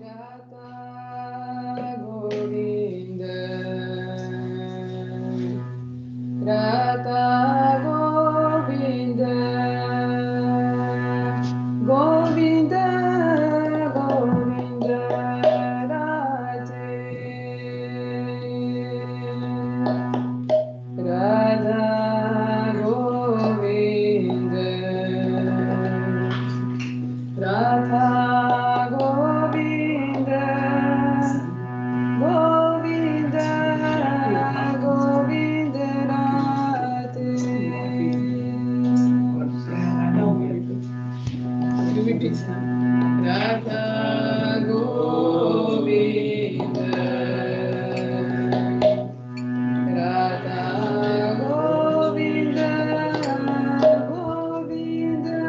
Radha Govinda, Radha Govinda, Govinda, Govinda, Radhe, Radha Govinda, Radha Govinda, Govinda, Govinda Radhe. You repeat now. Radha Govinda, Radha Govinda, Govinda,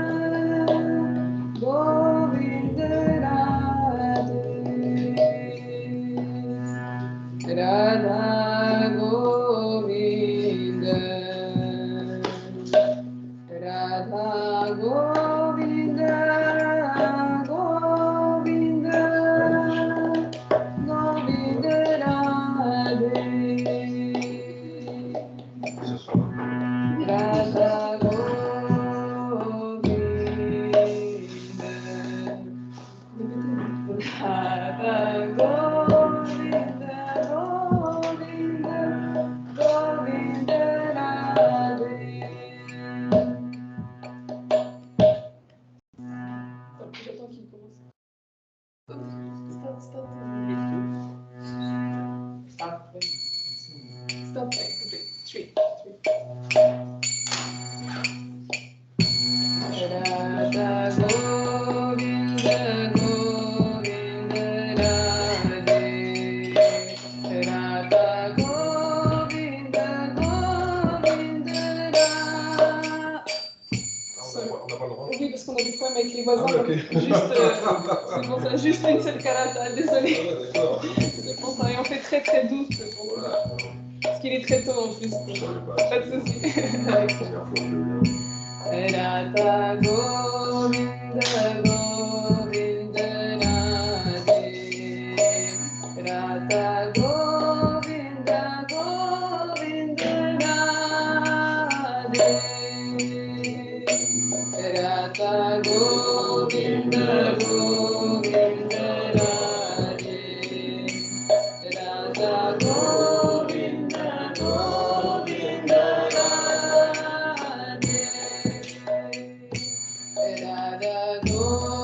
Govinda Radhe. Radha Govinda, Radha Govinda, Govinda, Govinda Radhe. Radha Govinda, Radha Govinda, Govinda, Govinda Radhe. J'attends qu'il commence. Stop. Stop. Three. Radha Govinda, Govinda Radhe. Radha Govinda, Govinda Radhe. Oui, parce qu'on a des problèmes avec les voisins. Ah, okay. Juste, c'est pour ça, juste une seule karata, désolé. C'est pour ça, et on fait très très douce. Parce qu'il est très tôt en plus. Pas de soucis. Radha Govinda, Govinda Radhe. Radha Govinda, Govinda Radhe. Radha Govinda, Govinda Radhe. Radha Govinda, Govinda Radhe. Radha Govinda.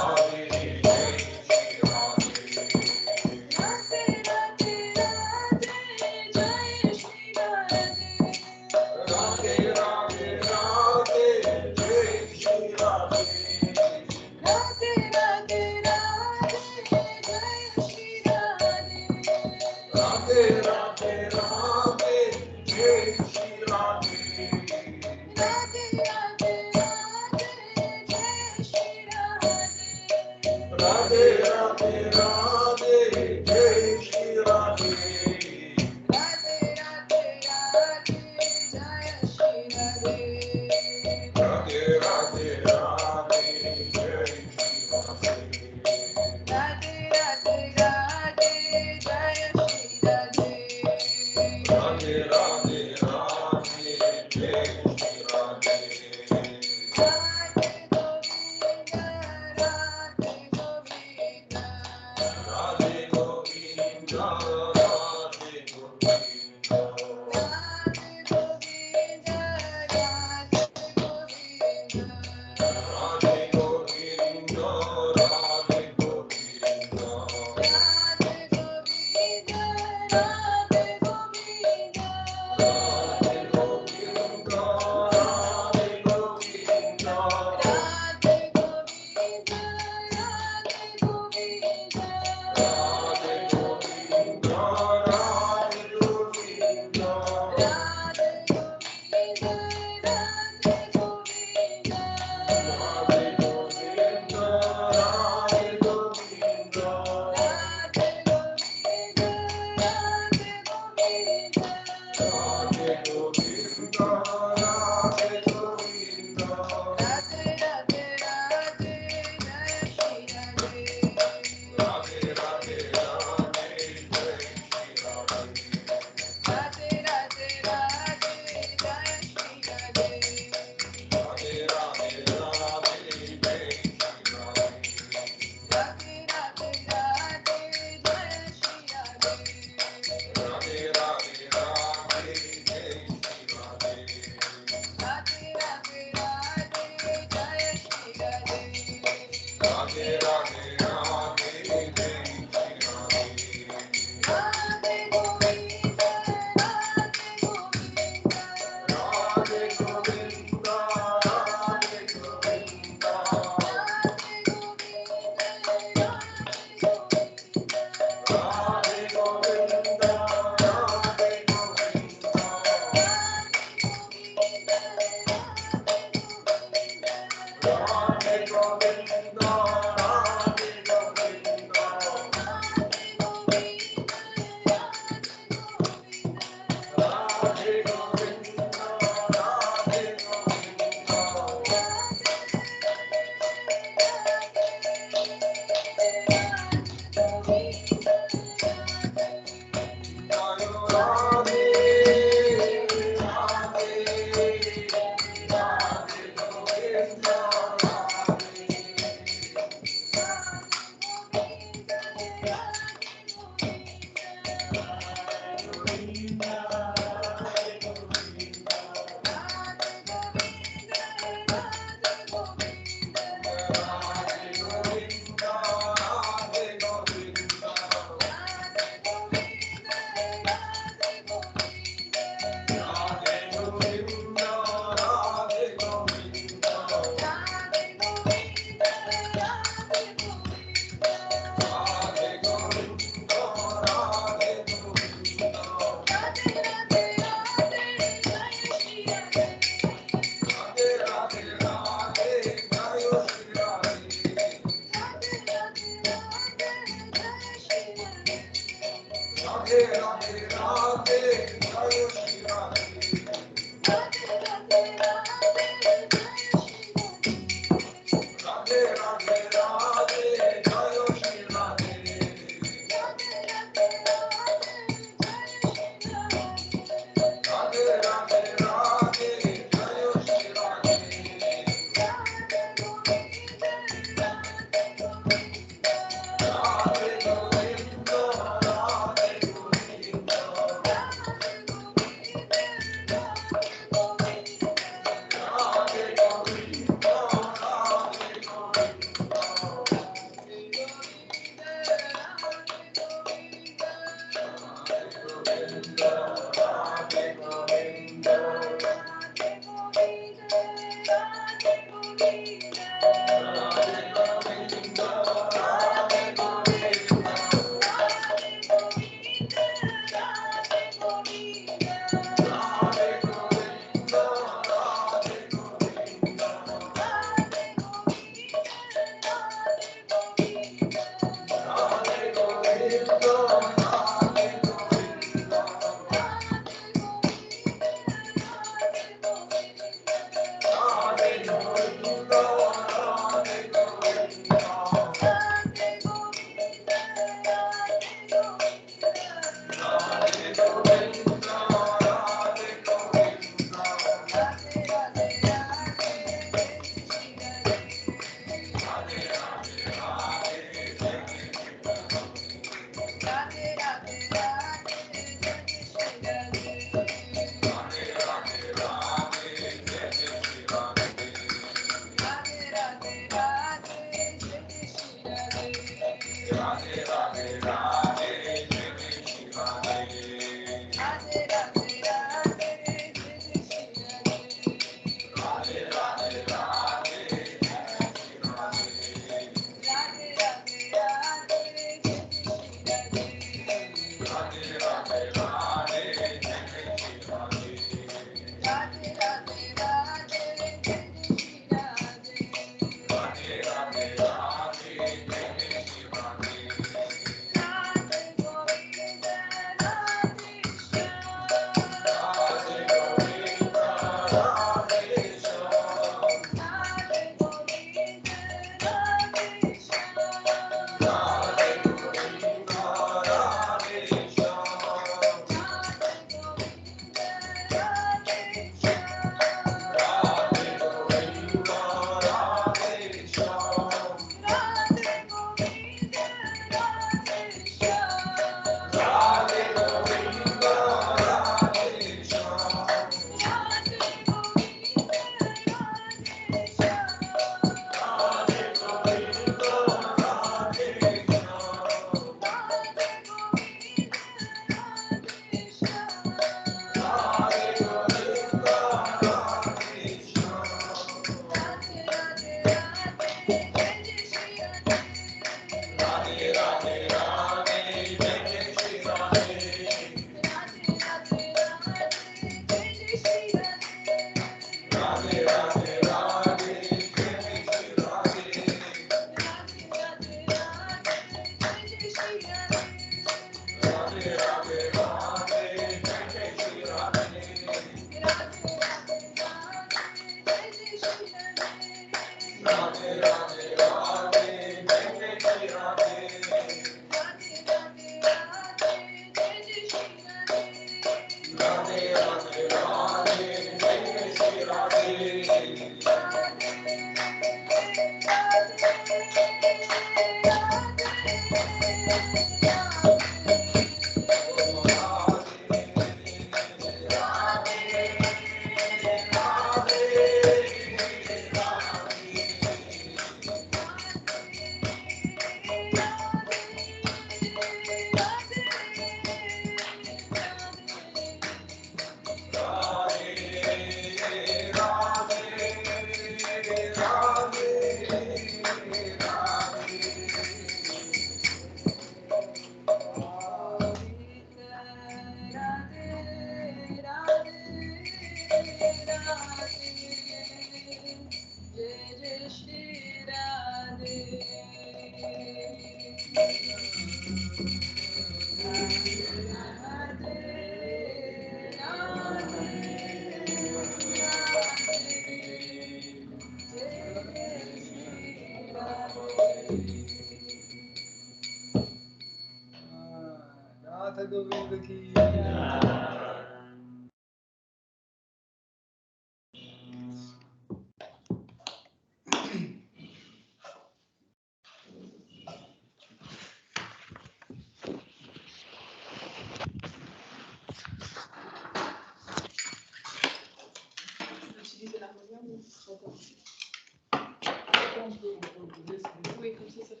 Oui, comme ça fait.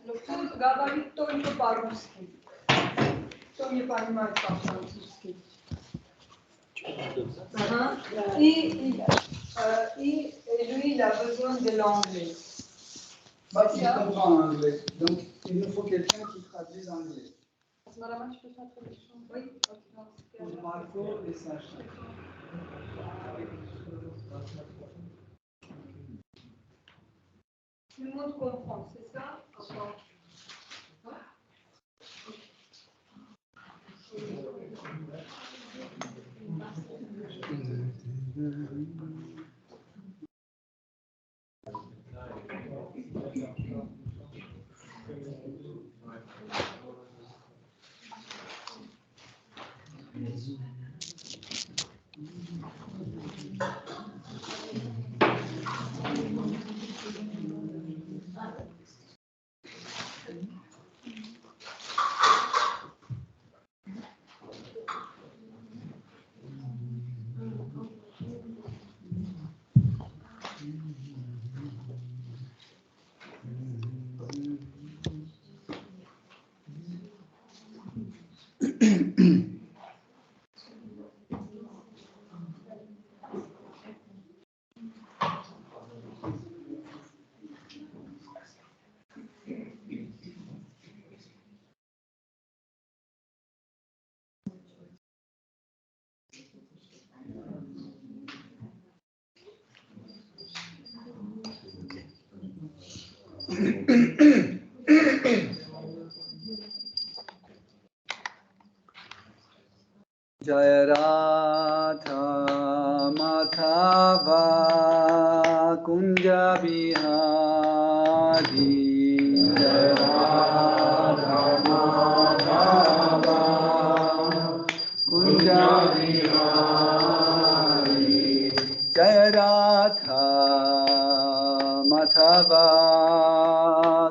Но кто говорит только по-русски. Кто не понимает по-французски. Et lui, il a besoin de l'anglais. Bah, il comprend anglais, donc il nous faut quelqu'un qui traduit l'anglais. Madame, tu peux faire la traduction? Oui. Pour Marco et Sacha. Tout le monde comprend, c'est ça? Jaya Radha Madhava Kunja Bihari Jaya Radha Madhava Kunja Bihari Jaya Radha Madhava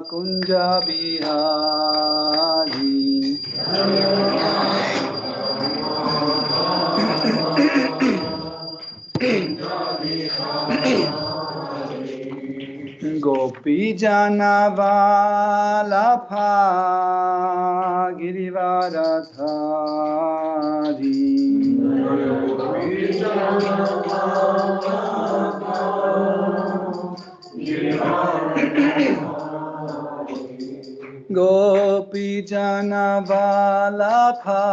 Kunja Bihari Gopi Janavalabha Girivaradhari Gopi Janavalabha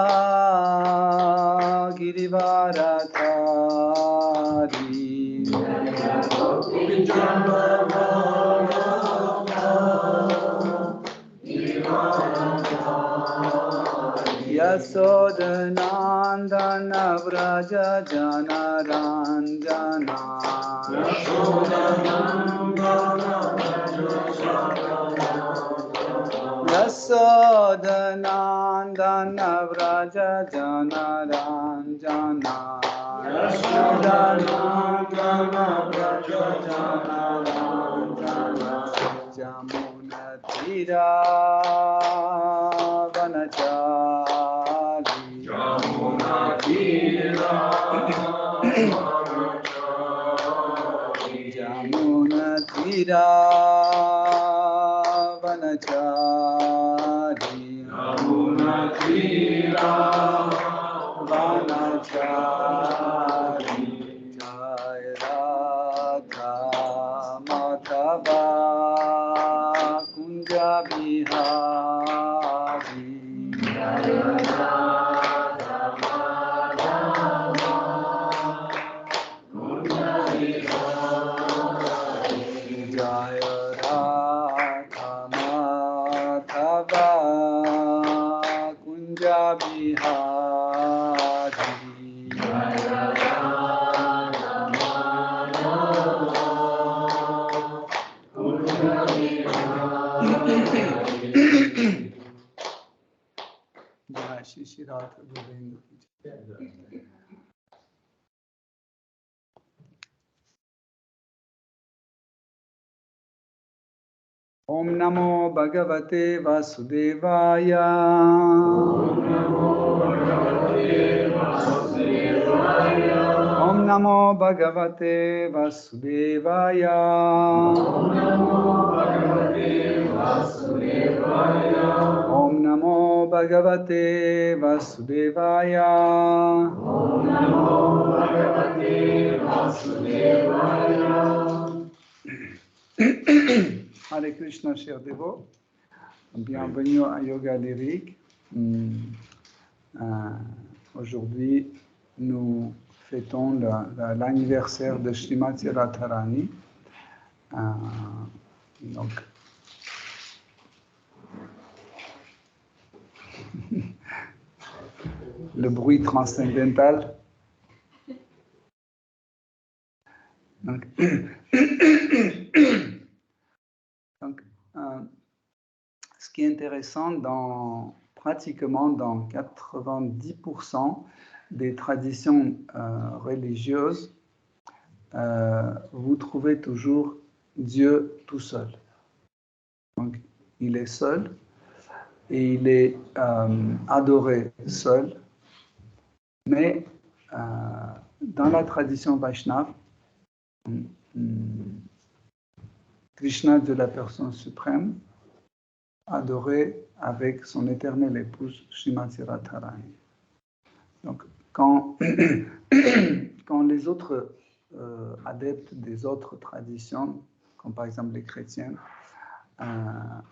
Girivaradhari Yasodhanandana Vraja Janaranjana Yasodhanandana Vraja Janaranjana Yasodhanandana Vraja Janaranjana Jamuna Tira Vanachari Jamuna Tira Jamuna Tira Vanachari Jamuna Tira Vanachari Jaya Radha Madhava Kunja Bihari Jaya Radha Madhava Kunja Bihari Jaya Radha Madhava Kunja Bihari Jaya Radha Madhava Kunja Bihari Jai Shri Radha Govinda Om Namo Bhagavate Vasudevaya Om Namo Bhagavate Vasudevaya Om Namo Bhagavate Vasudevaya Om Namo Bhagavate Om Namo Bhagavate Vasudevaya. Om Namo Bhagavate Vasudevaya. Hare Krishna, chers dévots. Bienvenue à Yoga Lyrique. Aujourd'hui, nous fêtons l'anniversaire de Srimati Radharani. Donc, le bruit transcendantal. Donc, ce qui est intéressant, pratiquement dans 90% des traditions religieuses, vous trouvez toujours Dieu tout seul. Donc, il est seul et il est adoré seul. Mais dans la tradition Vaishnava, Krishna de la personne suprême, adoré avec son éternelle épouse Srimati Radharani. Donc, quand les autres adeptes des autres traditions, comme par exemple les chrétiens,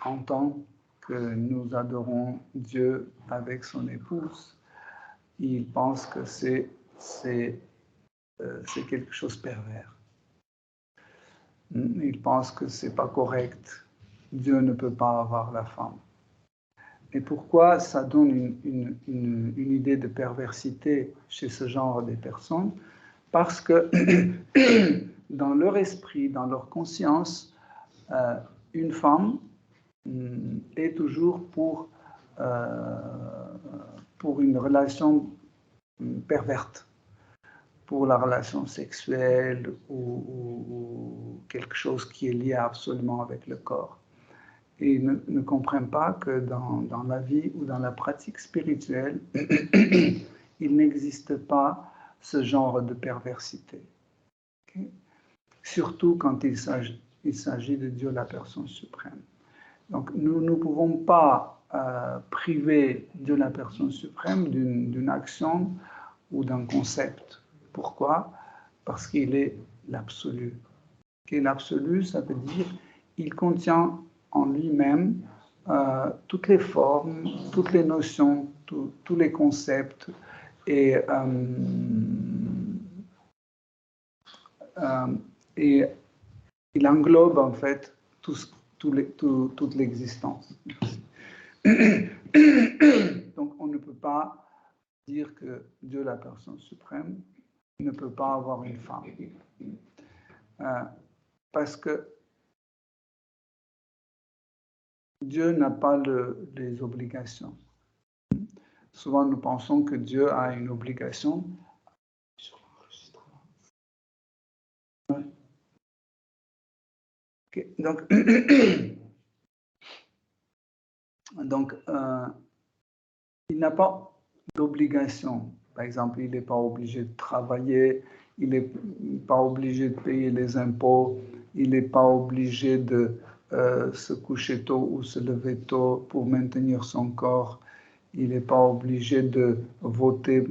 entendent que nous adorons Dieu avec son épouse, ils pensent que c'est quelque chose de pervers. Ils pensent que c'est pas correct. Dieu ne peut pas avoir la femme. Et pourquoi ça donne une idée de perversité chez ce genre de personnes? Parce que dans leur esprit, dans leur conscience, une femme est toujours pour une relation perverte, pour la relation sexuelle ou quelque chose qui est lié absolument avec le corps. Et ils ne comprennent pas que dans la vie ou dans la pratique spirituelle, il n'existe pas ce genre de perversité. Okay? Surtout quand il s'agit de Dieu, la personne suprême. Donc nous ne pouvons pas priver Dieu, la personne suprême, d'une action ou d'un concept. Pourquoi? Parce qu'il est l'absolu. Okay? L'absolu, ça veut dire qu'il contient en lui-même toutes les formes, toutes les notions, tous les concepts, et il englobe en fait toute l'existence. Donc on ne peut pas dire que Dieu, la personne suprême, ne peut pas avoir une femme. Parce que Dieu n'a pas les obligations. Souvent, nous pensons que Dieu a une obligation sur l'enregistrement. Ouais. Okay. Donc, il n'a pas d'obligation. Par exemple, il n'est pas obligé de travailler, il n'est pas obligé de payer les impôts, il n'est pas obligé de se coucher tôt ou se lever tôt pour maintenir son corps. Il n'est pas obligé de voter,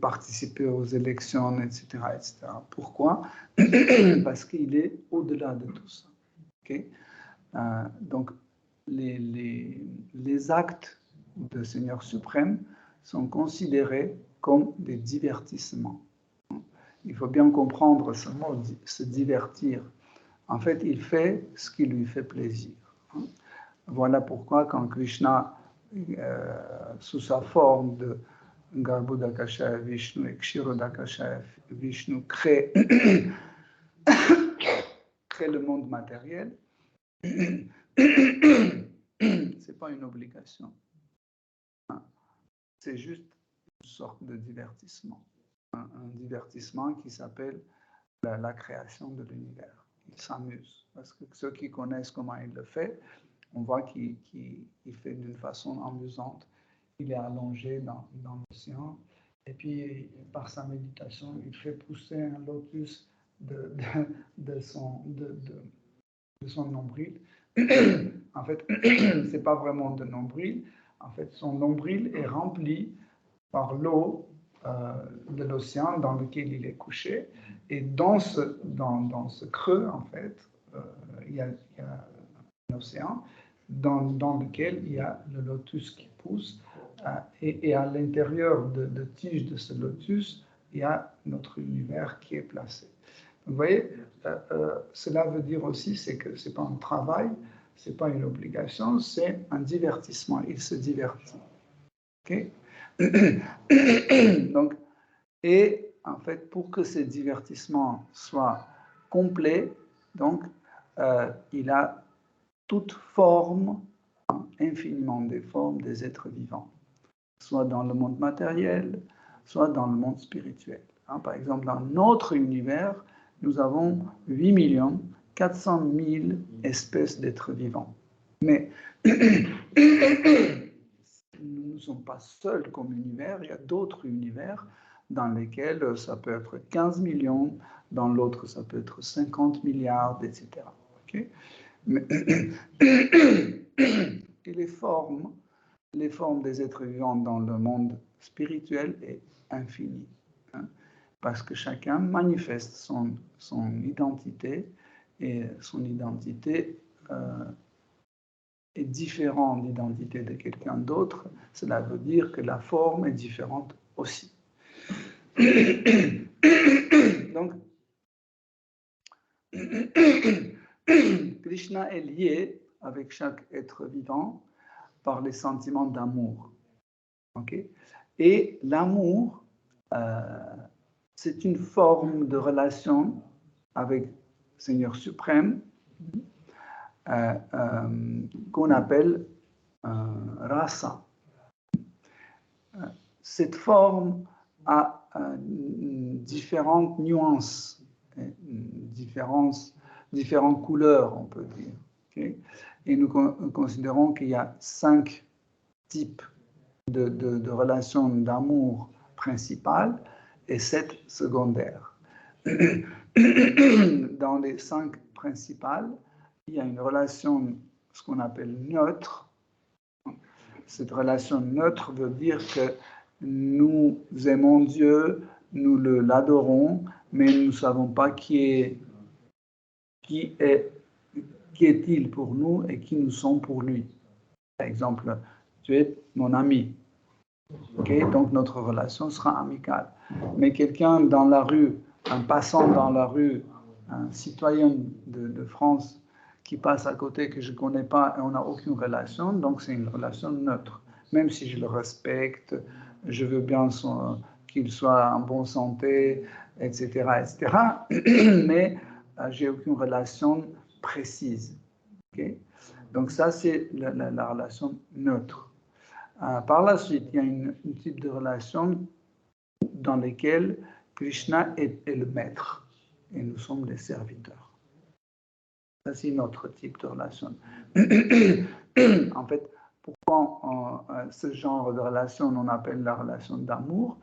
participer aux élections, etc. etc. Pourquoi? Parce qu'il est au-delà de tout ça. Okay? Donc, les actes de Seigneur suprême sont considérés comme des divertissements. Il faut bien comprendre ce mot, se divertir. En fait, il fait ce qui lui fait plaisir. Voilà pourquoi quand Krishna, sous sa forme de Garbhodakashaya Vishnu et Kshirodakashaya Vishnu, crée le monde matériel, c'est pas une obligation. C'est juste une sorte de divertissement. Un divertissement qui s'appelle la création de l'univers. Il s'amuse. Parce que ceux qui connaissent comment il le fait, on voit qu'il fait d'une façon amusante. Il est allongé dans l'océan. Et puis, par sa méditation, il fait pousser un lotus de de son nombril. En fait, c'est pas vraiment de nombril. En fait, son nombril est rempli par l'eau de l'océan dans lequel il est couché. Et dans ce creux, en fait, il y a un océan dans lequel il y a le lotus qui pousse. Et à l'intérieur de tige de ce lotus, il y a notre univers qui est placé. Vous voyez, cela veut dire aussi que ce n'est pas un travail, ce n'est pas une obligation, c'est un divertissement. Il se divertit. Okay? Donc, et en fait, pour que ce divertissement soit complet, donc, il a toute forme, infiniment des formes des êtres vivants, soit dans le monde matériel, soit dans le monde spirituel. Par exemple, dans notre univers, nous avons 8 400 000 espèces d'êtres vivants. Mais nous ne sommes pas seuls comme univers, il y a d'autres univers dans lesquels ça peut être 15 millions, dans l'autre ça peut être 50 milliards, etc. Okay? Mais et les formes des êtres vivants dans le monde spirituel est infinie. Parce que chacun manifeste son identité, et son identité est différente de l'identité de quelqu'un d'autre. Cela veut dire que la forme est différente aussi. Donc, Krishna est lié avec chaque être vivant par les sentiments d'amour. Okay? Et l'amour, c'est une forme de relation avec le Seigneur suprême qu'on appelle rasa. Cette forme a différentes nuances, différentes couleurs, on peut dire. Okay? Et nous considérons qu'il y a 5 types de relations d'amour principales et 7 secondaires. Dans les 5 principales, il y a une relation, ce qu'on appelle neutre. Cette relation neutre veut dire que nous aimons Dieu, nous l'adorons, mais nous ne savons pas qui est-il pour nous et qui nous sommes pour lui. Par exemple, tu es mon ami. Okay? Donc notre relation sera amicale. Mais quelqu'un dans la rue, un passant dans la rue, un citoyen de France qui passe à côté que je ne connais pas et on n'a aucune relation, donc c'est une relation neutre. Même si je le respecte, je veux bien qu'il soit en bonne santé, etc., mais j'ai aucune relation précise. Okay? Donc ça, c'est la relation neutre. Par la suite, il y a un type de relation dans laquelle Krishna est le maître et nous sommes les serviteurs. Ça, c'est notre type de relation. En fait, pourquoi ce genre de relation on appelle la relation d'amour?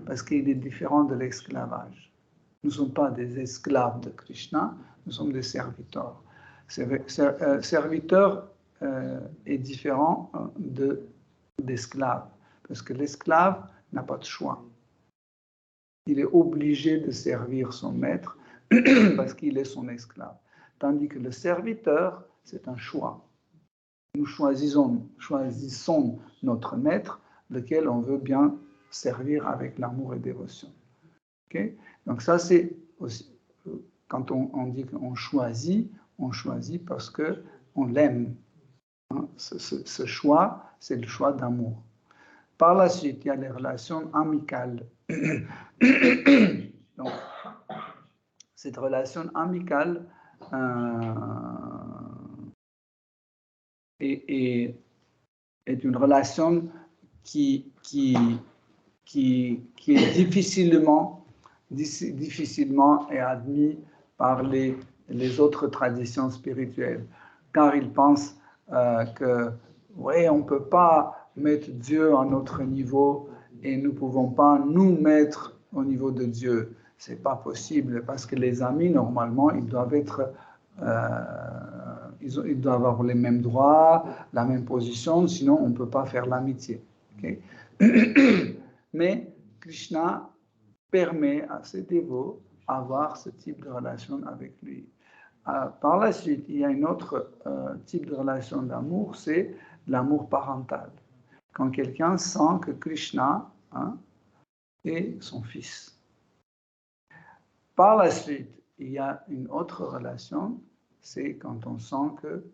Parce qu'il est différent de l'esclavage. Nous ne sommes pas des esclaves de Krishna, nous sommes des serviteurs. Serviteur est différent d'esclave, parce que l'esclave n'a pas de choix. Il est obligé de servir son maître parce qu'il est son esclave. Tandis que le serviteur, c'est un choix. Nous choisissons notre maître, lequel on veut bien servir avec l'amour et dévotion. Okay? Donc ça, c'est aussi, quand on dit qu'on choisit parce qu'on l'aime. Ce choix, c'est le choix d'amour. Par la suite, il y a les relations amicales. Donc, cette relation amicale est une relation qui est difficilement est admise par les autres traditions spirituelles, car ils pensent que ouais, on ne peut pas mettre Dieu à notre niveau et nous ne pouvons pas nous mettre au niveau de Dieu. Ce n'est pas possible parce que les amis, normalement, ils doivent être ils doivent avoir les mêmes droits, la même position, sinon on ne peut pas faire l'amitié. Okay? Mais Krishna permet à ses dévots d'avoir ce type de relation avec lui. Par la suite, il y a un autre type de relation d'amour, c'est l'amour parental. Quand quelqu'un sent que Krishna est son fils. Par la suite, il y a une autre relation, c'est quand on sent que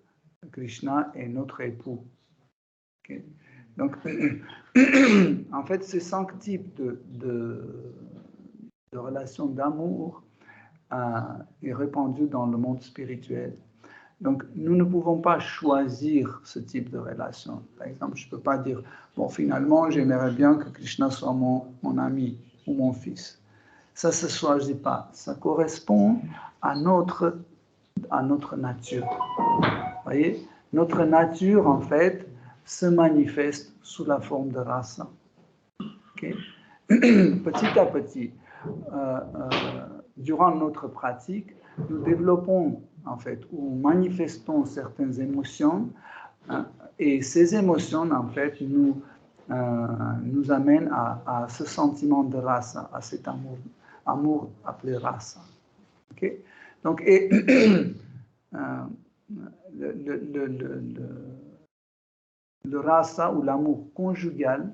Krishna est notre époux. Okay? Donc, en fait, ces 5 types de relations d'amour est répandu dans le monde spirituel. Donc, nous ne pouvons pas choisir ce type de relation. Par exemple, je ne peux pas dire, bon, finalement, j'aimerais bien que Krishna soit mon ami ou mon fils. Ça ne se choisit pas. Ça correspond à notre nature. Vous voyez, notre nature, en fait, se manifeste sous la forme de rasa. Okay? Petit à petit, durant notre pratique, nous développons en fait ou manifestons certaines émotions et ces émotions en fait nous amènent à ce sentiment de rasa, à cet amour appelé rasa. Okay? Donc le rasa ou l'amour conjugal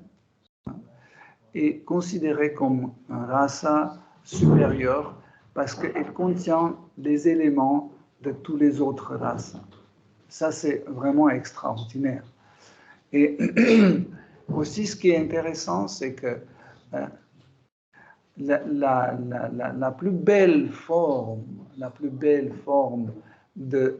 est considéré comme un rasa supérieur parce qu'il contient les éléments de tous les autres races. Ça, c'est vraiment extraordinaire. Et aussi, ce qui est intéressant, c'est que la plus belle forme de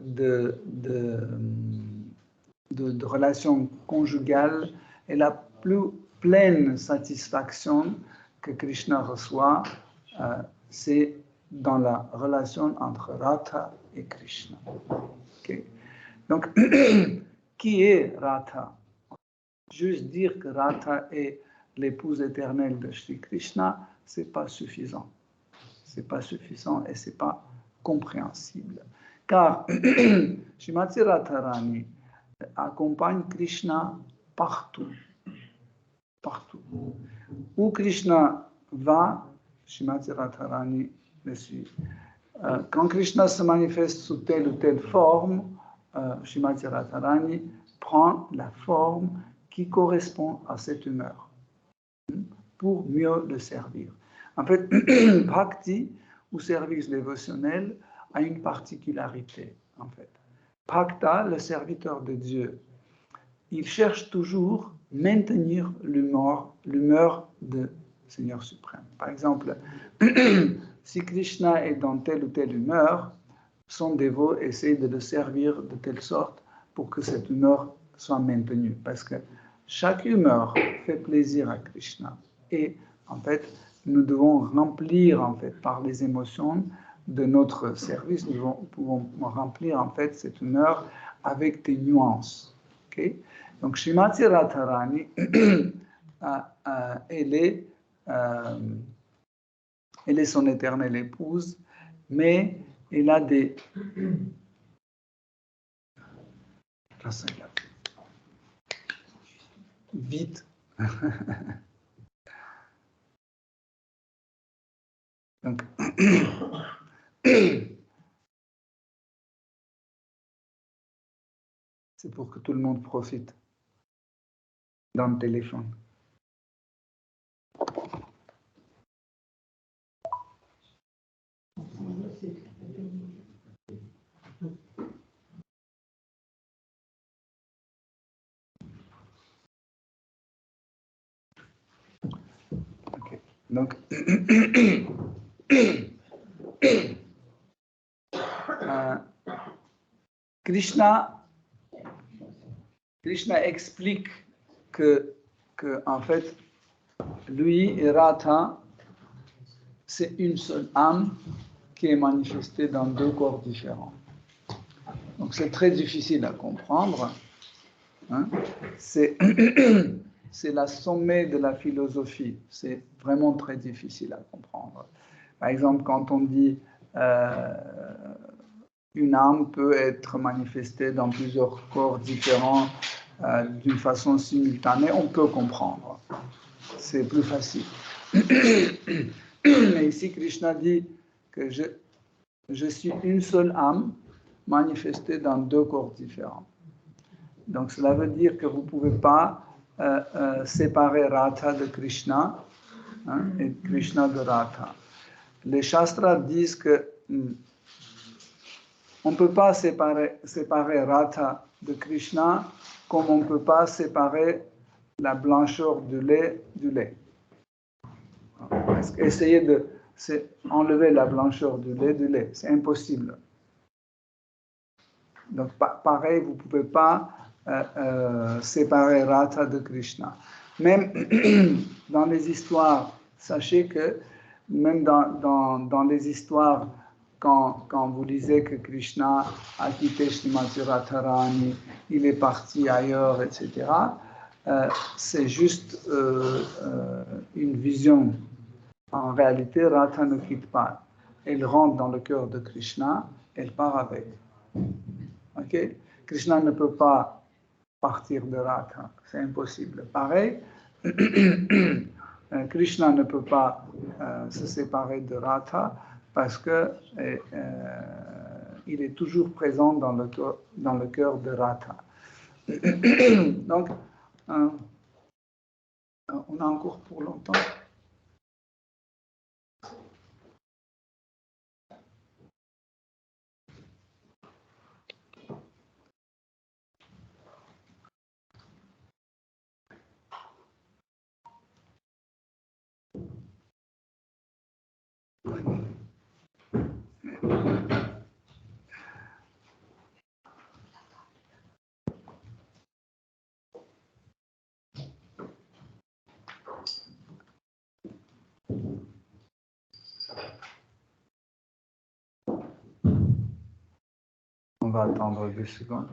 relation conjugale est la plus pleine satisfaction que Krishna reçoit, c'est dans la relation entre Radha et Krishna. Okay. Donc, qui est Radha? Juste dire que Radha est l'épouse éternelle de Shri Krishna, c'est pas suffisant. C'est pas suffisant et c'est pas compréhensible. Car Srimati Radharani accompagne Krishna partout. Partout. Où Krishna va, Srimati Radharani le suit. Quand Krishna se manifeste sous telle ou telle forme, Srimati Radharani prend la forme qui correspond à cette humeur pour mieux le servir. En fait, Bhakti ou service dévotionnel a une particularité. En fait, Bhakta, le serviteur de Dieu, il cherche toujours maintenir l'humeur de Seigneur suprême. Par exemple, si Krishna est dans telle ou telle humeur, son dévot essaie de le servir de telle sorte pour que cette humeur soit maintenue. Parce que chaque humeur fait plaisir à Krishna. Et en fait, nous devons remplir en fait, par les émotions de notre service, nous pouvons remplir en fait cette humeur avec des nuances. Okay? Donc, Srimati Radharani, elle est son éternelle épouse, mais elle a des... Vite. Donc, c'est pour que tout le monde profite dans le téléphone. Okay. Donc, Krishna explique que en fait, lui et Radha, c'est une seule âme qui est manifestée dans 2 corps différents. Donc c'est très difficile à comprendre. Hein? C'est la sommet de la philosophie. C'est vraiment très difficile à comprendre. Par exemple, quand on dit une âme peut être manifestée dans plusieurs corps différents d'une façon simultanée, on peut comprendre. C'est plus facile. Mais ici, Krishna dit que je suis une seule âme manifestée dans deux corps différents. Donc, cela veut dire que vous ne pouvez pas séparer Radha de Krishna et Krishna de Radha. Les Shastras disent que on ne peut pas séparer Radha de Krishna comme on ne peut pas séparer la blancheur du lait du lait. Essayer d'enlever la blancheur du lait, c'est impossible. Donc, pareil, vous ne pouvez pas séparer Radha de Krishna. Même dans les histoires, sachez que même dans les histoires, quand vous lisez que Krishna a quitté Srimati Radharani, il est parti ailleurs, etc., c'est juste une vision. En réalité, Radha ne quitte pas. Elle rentre dans le cœur de Krishna, elle part avec. Okay? Krishna ne peut pas partir de Radha, c'est impossible. Pareil, Krishna ne peut pas se séparer de Radha parce que il est toujours présent dans le cœur de Radha. Donc, on a encore pour longtemps. On va attendre 2 secondes.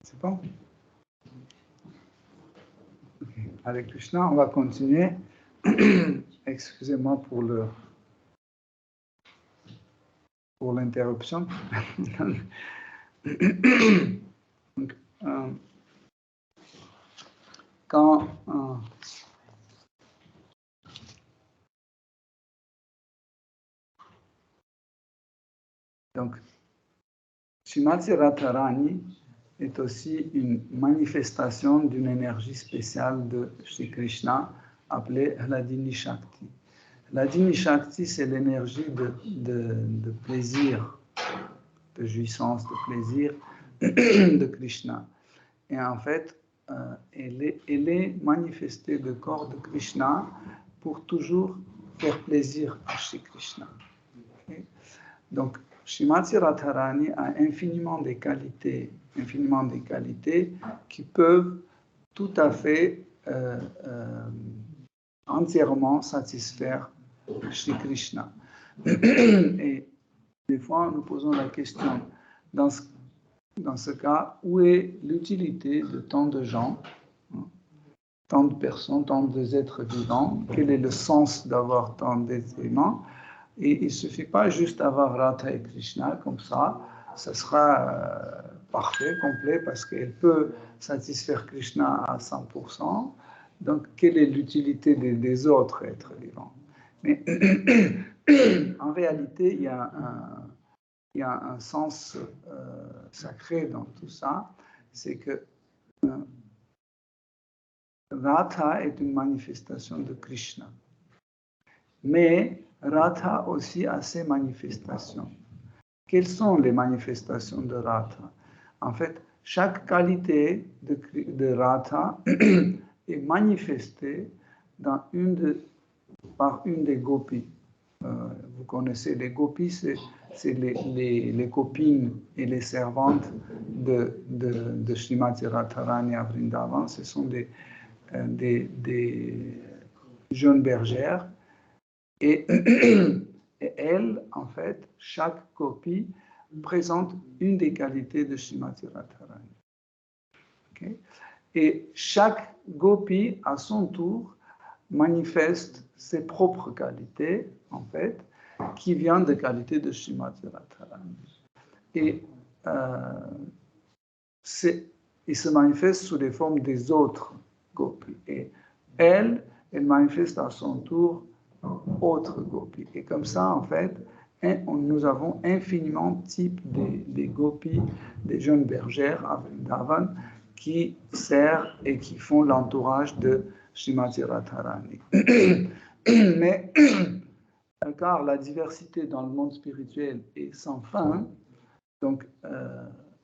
C'est bon? Avec Krishna, on va continuer. Excusez-moi pour l'interruption. Donc, donc, Srimati Radharani est aussi une manifestation d'une énergie spéciale de Shri Krishna appelée Hladini Shakti. Hladini Shakti, c'est l'énergie de plaisir, de jouissance, de plaisir de Krishna. Et en fait, elle est manifestée du corps de Krishna pour toujours faire plaisir à Shri Krishna. Okay? Donc, Srimati Radharani a infiniment des qualités qui peuvent tout à fait entièrement satisfaire Shri Krishna. Et des fois, nous posons la question, dans ce cas, où est l'utilité de tant de gens, tant de personnes, tant d'êtres vivants? Quel est le sens d'avoir tant d'êtres vivants? Et il ne suffit pas juste d'avoir Radha et Krishna comme ça, ce sera parfait, complet, parce qu'elle peut satisfaire Krishna à 100%. Donc, quelle est l'utilité des autres êtres vivants? Mais en réalité, il y a un sens sacré dans tout ça, c'est que Radha est une manifestation de Krishna. Mais Radha aussi a ses manifestations. Quelles sont les manifestations de Radha? En fait, chaque qualité de Radha est manifestée par une des gopis. Vous connaissez les gopis, c'est les copines et les servantes de Srimati Radharani à Vrindavan. Ce sont des jeunes bergères. Et elles, en fait, chaque copie présente une des qualités de Srimati Radharani. Okay? Et chaque gopi, à son tour, manifeste ses propres qualités, en fait, qui viennent des qualités de Srimati Radharani. Et il se manifeste sous les formes des autres gopis. Et elle manifeste à son tour autres gopis. Et comme ça, en fait, nous avons infiniment de types des gopis, des jeunes bergères à Vrindavan, qui servent et qui font l'entourage de Srimati Radharani. Mais car la diversité dans le monde spirituel est sans fin, donc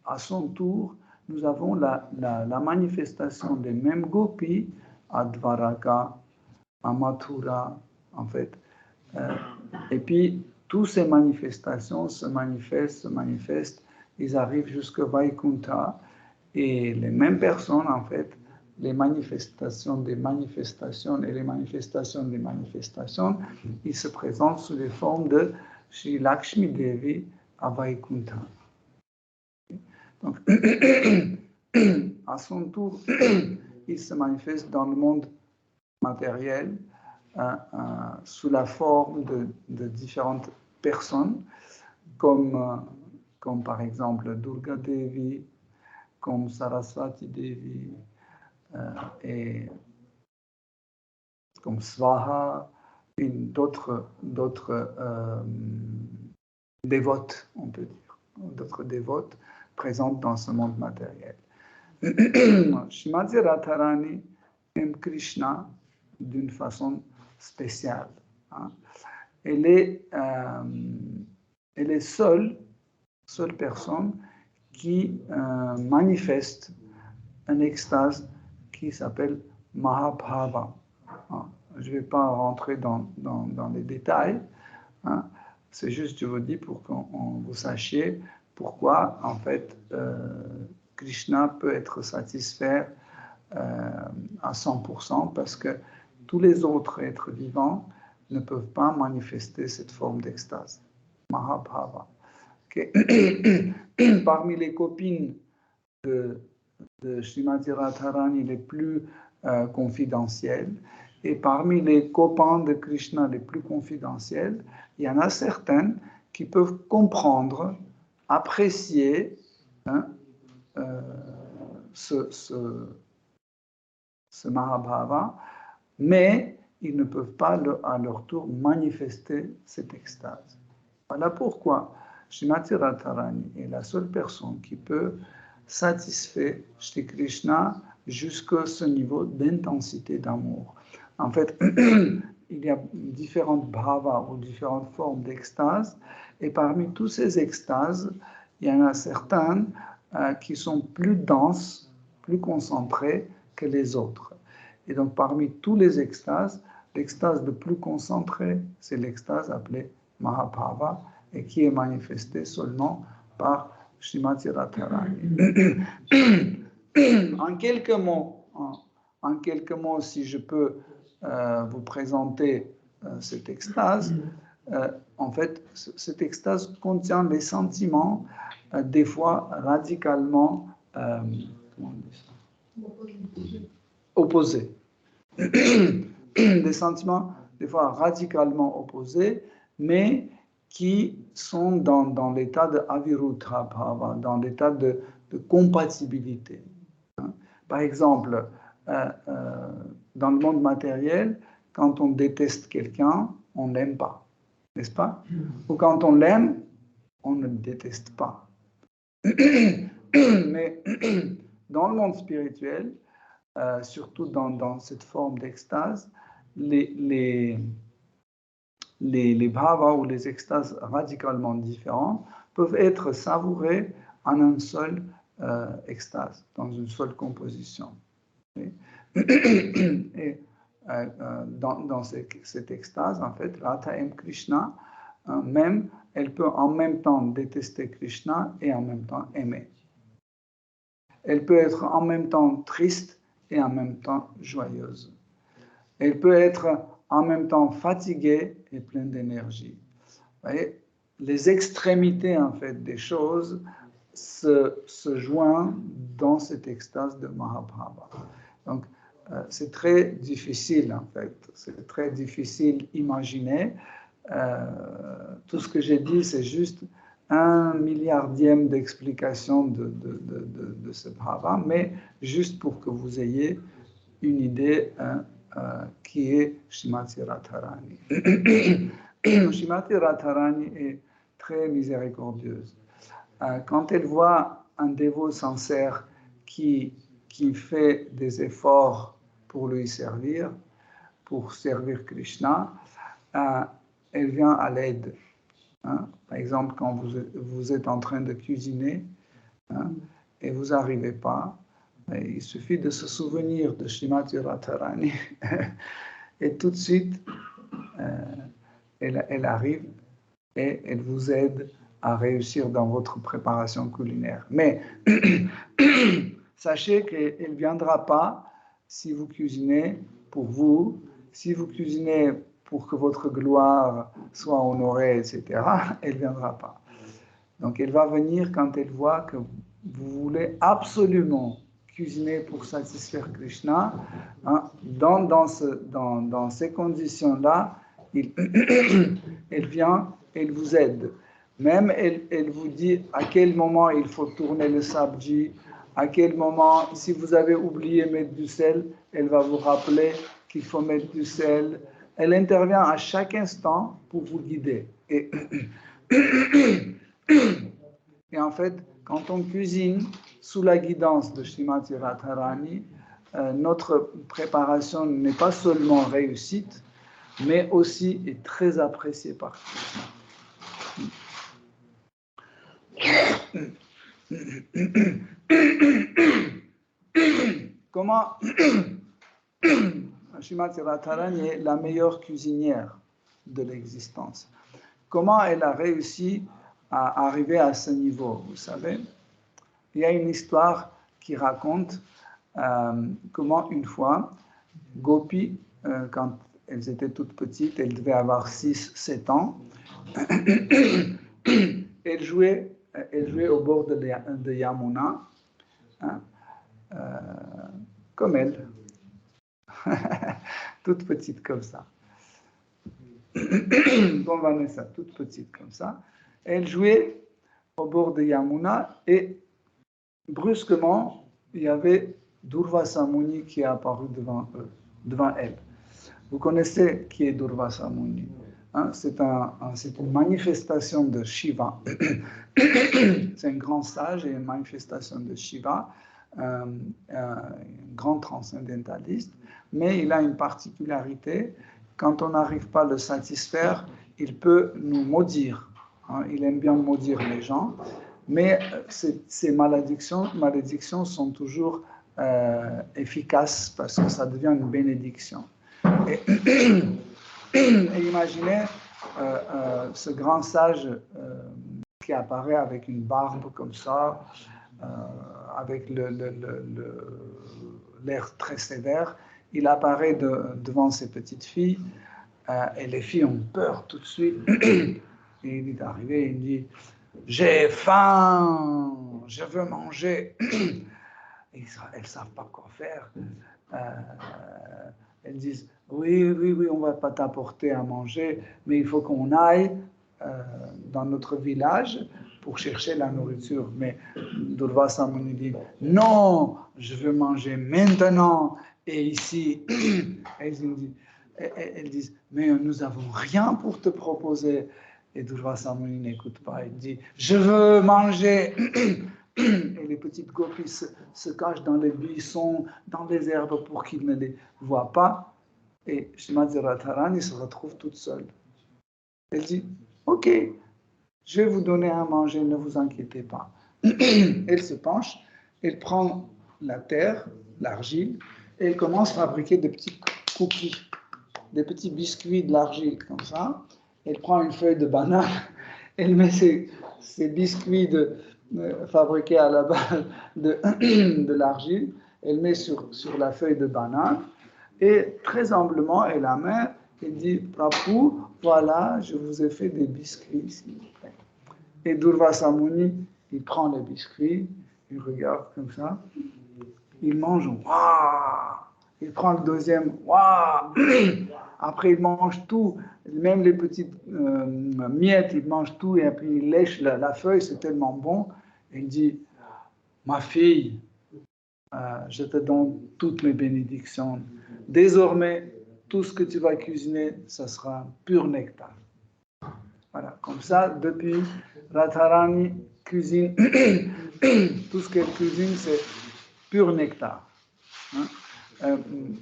à son tour, nous avons la manifestation des mêmes gopis à Dvaraka, à Mathura, en fait. Et puis, toutes ces manifestations se manifestent, ils arrivent jusqu'à Vaikuntha, et les mêmes personnes, en fait, les manifestations des manifestations et les manifestations des manifestations, ils se présentent sous les formes de Sri Lakshmi Devi à Vaikuntha. Donc, à son tour, il se manifeste dans le monde matériel sous la forme de différentes personnes, comme par exemple Durga Devi, comme Saraswati Devi, et comme Swaha, et d'autres dévotes, on peut dire, d'autres dévotes présentes dans ce monde matériel. Srimati Radharani aime Krishna d'une façon spéciale. Hein. Elle est seule personne qui manifeste une extase qui s'appelle Mahabhava. Hein. Je ne vais pas rentrer dans les détails. Hein. C'est juste, je vous dis, pour que vous sachiez pourquoi, en fait, Krishna peut être satisfait à 100%, parce que tous les autres êtres vivants ne peuvent pas manifester cette forme d'extase. Mahabhava. Okay. Parmi les copines de Srimati Radharani les plus confidentielles, et parmi les copains de Krishna les plus confidentiels, il y en a certaines qui peuvent comprendre, apprécier ce Mahabhava, mais ils ne peuvent pas à leur tour manifester cette extase. Voilà pourquoi Srimati Radharani est la seule personne qui peut satisfaire Shri Krishna jusqu'à ce niveau d'intensité d'amour. En fait, il y a différentes bhavas ou différentes formes d'extase, et parmi toutes ces extases, il y en a certaines qui sont plus denses, plus concentrées que les autres. Et donc, parmi tous les extases, l'extase le plus concentrée, c'est l'extase appelée Mahabhava, et qui est manifestée seulement par Srimati Radharani. En quelques mots, si je peux vous présenter cette extase, en fait, cette extase contient les sentiments des fois radicalement opposés. Des sentiments des fois radicalement opposés, mais qui sont dans l'état de avirudha bhava, dans l'état de compatibilité. Par exemple, dans le monde matériel, quand on déteste quelqu'un, on ne l'aime pas, n'est-ce pas? Ou quand on l'aime, on ne le déteste pas. Mais dans le monde spirituel, surtout dans cette forme d'extase, les bhavas ou les extases radicalement différents peuvent être savourés en un seul extase, dans une seule composition. Et dans cette extase, en fait, Radha aime Krishna, même, elle peut en même temps détester Krishna et en même temps aimer. Elle peut être en même temps triste et en même temps joyeuse. Elle peut être en même temps fatiguée et pleine d'énergie. Vous voyez, les extrémités en fait des choses se joignent dans cette extase de Mahabharata. Donc, c'est très difficile en fait, c'est très difficile d'imaginer. Tout ce que j'ai dit, c'est juste 1/1000 d'explication de ce bhava, mais juste pour que vous ayez une idée qui est Srimati Radharani. Srimati Radharani est très miséricordieuse. Quand elle voit un dévot sincère qui fait des efforts pour lui servir, pour servir Krishna, elle vient à l'aide. Par exemple, quand vous êtes en train de cuisiner et vous n'arrivez pas, il suffit de se souvenir de Srimati Radharani et tout de suite, elle arrive et elle vous aide à réussir dans votre préparation culinaire. Mais sachez qu'elle ne viendra pas si vous cuisinez pour vous, si vous cuisinez pour que votre gloire soit honorée, etc., elle ne viendra pas. Donc elle va venir quand elle voit que vous voulez absolument cuisiner pour satisfaire Krishna. Dans ces conditions-là, elle vient, elle vous aide. Même elle vous dit à quel moment il faut tourner le sabji, à quel moment, si vous avez oublié de mettre du sel, elle va vous rappeler qu'il faut mettre du sel. Elle intervient à chaque instant pour vous guider. Et en fait, quand on cuisine sous la guidance de Srimati Radharani, notre préparation n'est pas seulement réussite, mais aussi est très appréciée par Krishna. Comment Srimati Radharani est la meilleure cuisinière de l'existence? Comment elle a réussi à arriver à ce niveau? Vous savez, il y a une histoire qui raconte comment une fois, Gopi, quand elles étaient toutes petites, elles devaient avoir 6-7 ans, elles jouaient au bord de Yamuna, comme elle, toute petite comme ça. Comme Vanessa, toute petite comme ça. Elle jouait au bord de Yamuna et brusquement, il y avait Durvasa Muni qui est apparu devant elle. Vous connaissez qui est Durvasa Muni? C'est une manifestation de Shiva. C'est un grand sage et une manifestation de Shiva, un grand transcendentaliste, mais il a une particularité. Quand on n'arrive pas à le satisfaire, il peut nous maudire. Il aime bien maudire les gens, mais ces malédictions sont toujours efficaces parce que ça devient une bénédiction. Et imaginez ce grand sage qui apparaît avec une barbe comme ça, avec l'air très sévère. Il apparaît devant ses petites filles et les filles ont peur tout de suite. Et il est arrivé, il dit « J'ai faim, je veux manger ». Elles ne savent pas quoi faire. elles disent oui, oui, oui, on ne va pas t'apporter à manger, mais il faut qu'on aille dans notre village pour chercher la nourriture. Mais Durvasa Muni dit non, je veux manger maintenant. Et ici, elles disent mais nous n'avons rien pour te proposer. Et Durvasa Muni n'écoute pas. Il dit je veux manger. Et les petites gopis se cachent dans les buissons, dans les herbes pour qu'ils ne les voient pas. Et Srimati Radharani se retrouve toute seule. Elle dit ok, je vais vous donner à manger, ne vous inquiétez pas. Elle se penche, elle prend la terre, l'argile, et elle commence à fabriquer des petits cookies, des petits biscuits de l'argile, comme ça. Elle prend une feuille de banane, elle met ces biscuits fabriqués à la base de l'argile, elle met sur la feuille de banane, et très humblement, elle la met, elle dit, Prabhu, voilà, je vous ai fait des biscuits, s'il vous plaît. Et Durvasa Muni, il prend les biscuits, il regarde comme ça, il mange, waouh! Il prend le deuxième, waouh! Après, il mange tout, même les petites miettes, il mange tout, et après, il lèche la feuille, c'est tellement bon. Il dit, ma fille, je te donne toutes mes bénédictions. Désormais, tout ce que tu vas cuisiner, ça sera pur nectar. Voilà, comme ça, depuis, Radharani cuisine, tout ce qu'elle cuisine, c'est pur nectar.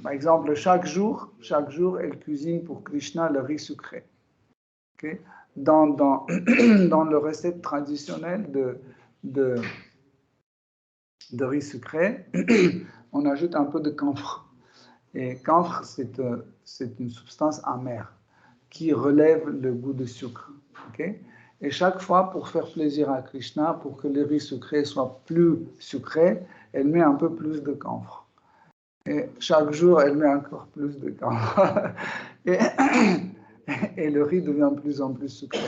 Par exemple, chaque jour, elle cuisine pour Krishna le riz sucré. Okay? Dans le recette traditionnelle de riz sucré, on ajoute un peu de camphre. Et camphre, c'est une substance amère qui relève le goût de sucre. Okay? Et chaque fois, pour faire plaisir à Krishna, pour que le riz sucré soit plus sucré, elle met un peu plus de camphre. Et chaque jour, elle met encore plus de camphre. Et le riz devient de plus en plus sucré.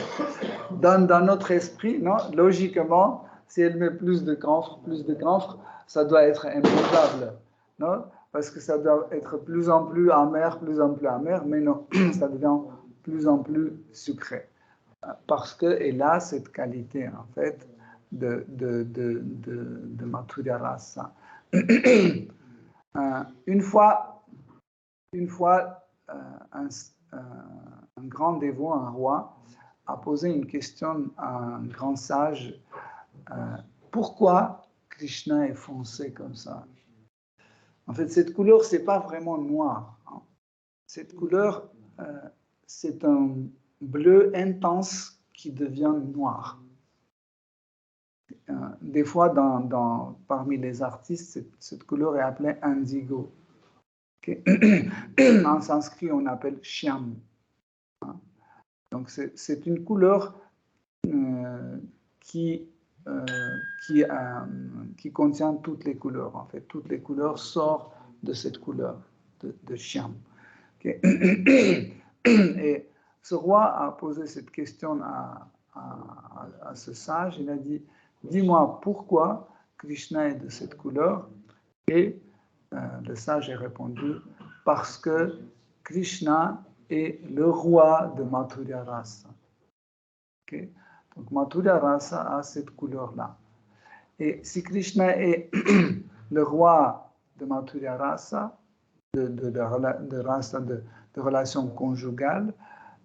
Dans notre esprit, non, logiquement, si elle met plus de camphre, ça doit être immangeable, non? Parce que ça doit être plus en plus amer, mais non, ça devient plus en plus sucré. Parce qu'elle a cette qualité, en fait, de Madhurya Rasa. Une fois un grand dévot, un roi, a posé une question à un grand sage. Pourquoi Krishna est foncé comme ça? En fait, cette couleur, c'est pas vraiment noir. Hein. Cette couleur, c'est un bleu intense qui devient noir. Des fois, parmi les artistes, cette couleur est appelée indigo. Okay. En sanskrit, on appelle shyam. Donc, c'est une couleur qui contient toutes les couleurs. En fait, toutes les couleurs sortent de cette couleur de shyam. Okay. Et ce roi a posé cette question à ce sage. Il a dit, dis-moi pourquoi Krishna est de cette couleur. Et le sage a répondu, parce que Krishna est le roi de Madhurya Rasa. Okay? Donc Madhurya Rasa a cette couleur-là. Et si Krishna est le roi de Madhurya Rasa, de relations conjugales,